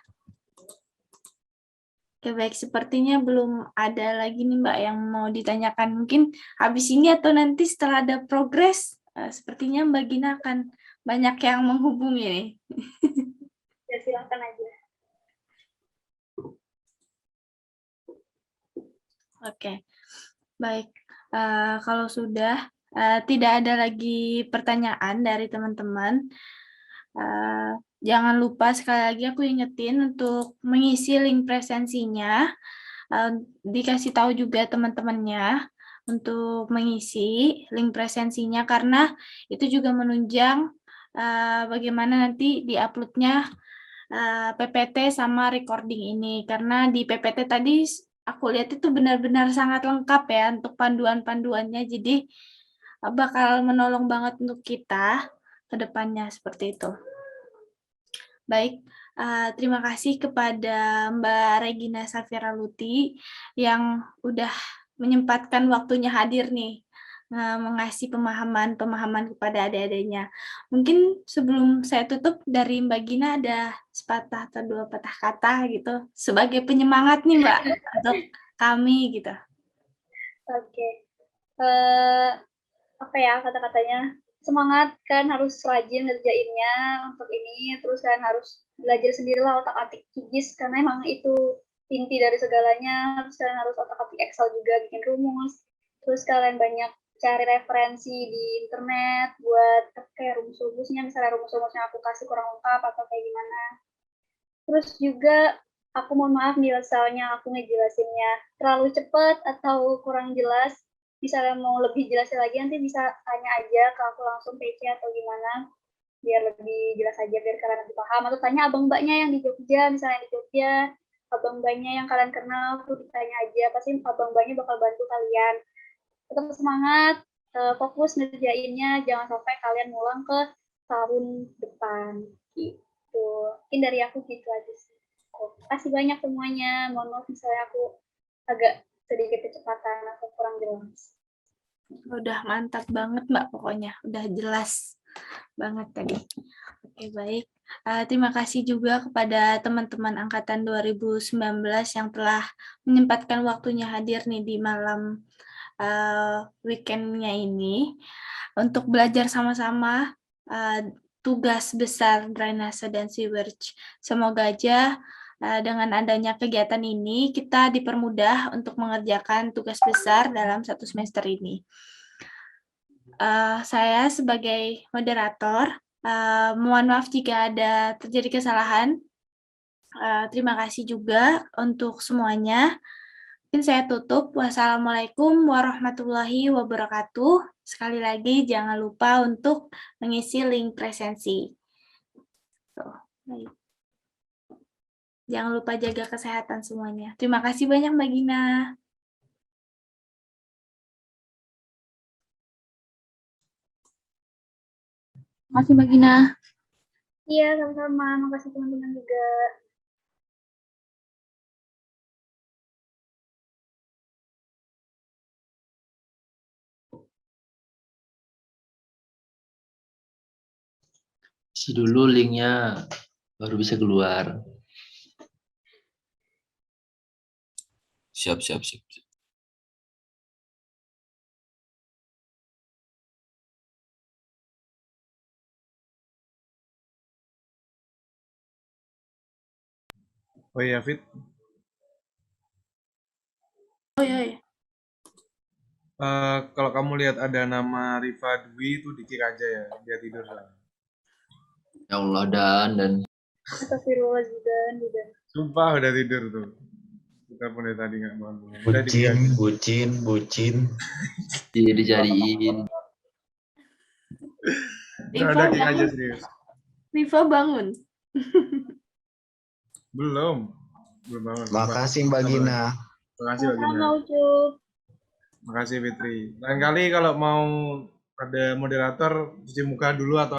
Oke, baik. Sepertinya belum ada lagi nih Mbak yang mau ditanyakan. Mungkin habis ini atau nanti setelah ada progres, sepertinya Mbak Gina akan banyak yang menghubungi nih. Ya silahkan aja. Oke, baik. Kalau sudah tidak ada lagi pertanyaan dari teman-teman, jangan lupa sekali lagi aku ingetin untuk mengisi link presensinya. Dikasih tahu juga teman-temannya untuk mengisi link presensinya karena itu juga menunjang bagaimana nanti diuploadnya PPT sama recording ini. Karena di PPT tadi aku lihat itu benar-benar sangat lengkap ya untuk panduan-panduannya. Jadi bakal menolong banget untuk kita ke depannya seperti itu. Baik, terima kasih kepada Mbak Regina Safira Luti yang udah menyempatkan waktunya hadir nih, mengasih pemahaman kepada adik-adiknya. Mungkin sebelum saya tutup dari Mbak Gina ada sepatah atau dua patah kata gitu, sebagai penyemangat nih Mbak, untuk kami gitu. Oke. Apa ya kata-katanya? Semangat, kan harus rajin ngerjainnya untuk ini, terus kan harus belajar sendirilah otak-atik QGIS karena emang itu inti dari segalanya. Terus kalian harus otak-atik Excel juga, bikin rumus. Terus kalian banyak cari referensi di internet buat kayak rumus-rumusnya, misalnya rumus-rumusnya aku kasih kurang lengkap atau kayak gimana. Terus juga aku mohon maaf nih misalnya aku ngejelasinnya terlalu cepat atau kurang jelas. Misalnya mau lebih jelasnya lagi nanti bisa tanya aja ke aku langsung PC atau gimana biar lebih jelas aja biar kalian lebih paham, atau tanya abang mbaknya yang di Jogja, misalnya di Jogja abang mbaknya yang kalian kenal tuh ditanya aja, pasti abang mbaknya bakal bantu kalian. Tetap semangat, fokus ngerjainnya, jangan sampai kalian ngulang ke tahun depan gitu. Mungkin dari aku gitu aja sih. Terima kasih banyak semuanya, mohon maaf misalnya aku agak sedikit kecepatan atau kurang jelas. Udah mantap banget Mbak pokoknya, udah jelas banget tadi. Oke, baik. Terima kasih juga kepada teman-teman angkatan 2019 yang telah menyempatkan waktunya hadir nih di malam weekend-nya ini untuk belajar sama-sama tugas besar drainase dan sewage. Semoga aja dengan adanya kegiatan ini kita dipermudah untuk mengerjakan tugas besar dalam satu semester ini. Saya sebagai moderator, mohon maaf jika ada terjadi kesalahan. Terima kasih juga untuk semuanya. Mungkin saya tutup. Wassalamualaikum warahmatullahi wabarakatuh. Sekali lagi jangan lupa untuk mengisi link presensi. Baik. Jangan lupa jaga kesehatan semuanya. Terima kasih banyak Mbak Gina. Terima kasih Mbak Gina. Iya, sama-sama. Makasih teman-teman juga. Isi dulu linknya baru bisa keluar. Siap. Oh iya, Fit. Oh iya. Kalau kamu lihat ada nama Rifa Dwi itu dikik aja ya, dia tidur sana. Ya Allah, dan Astagfirullah juga. Sumpah udah tidur tuh. Kita pun dari tadi nggak bangun. Bucin. dicariin. Udah kick aja serius. Riva bangun. Belum. Belum bangun. Makasih Mbak Gina. Makasih Mbak Gina. Sama Ucup. Makasih Fitri. Lain kali kalau mau ada moderator cuci muka dulu atau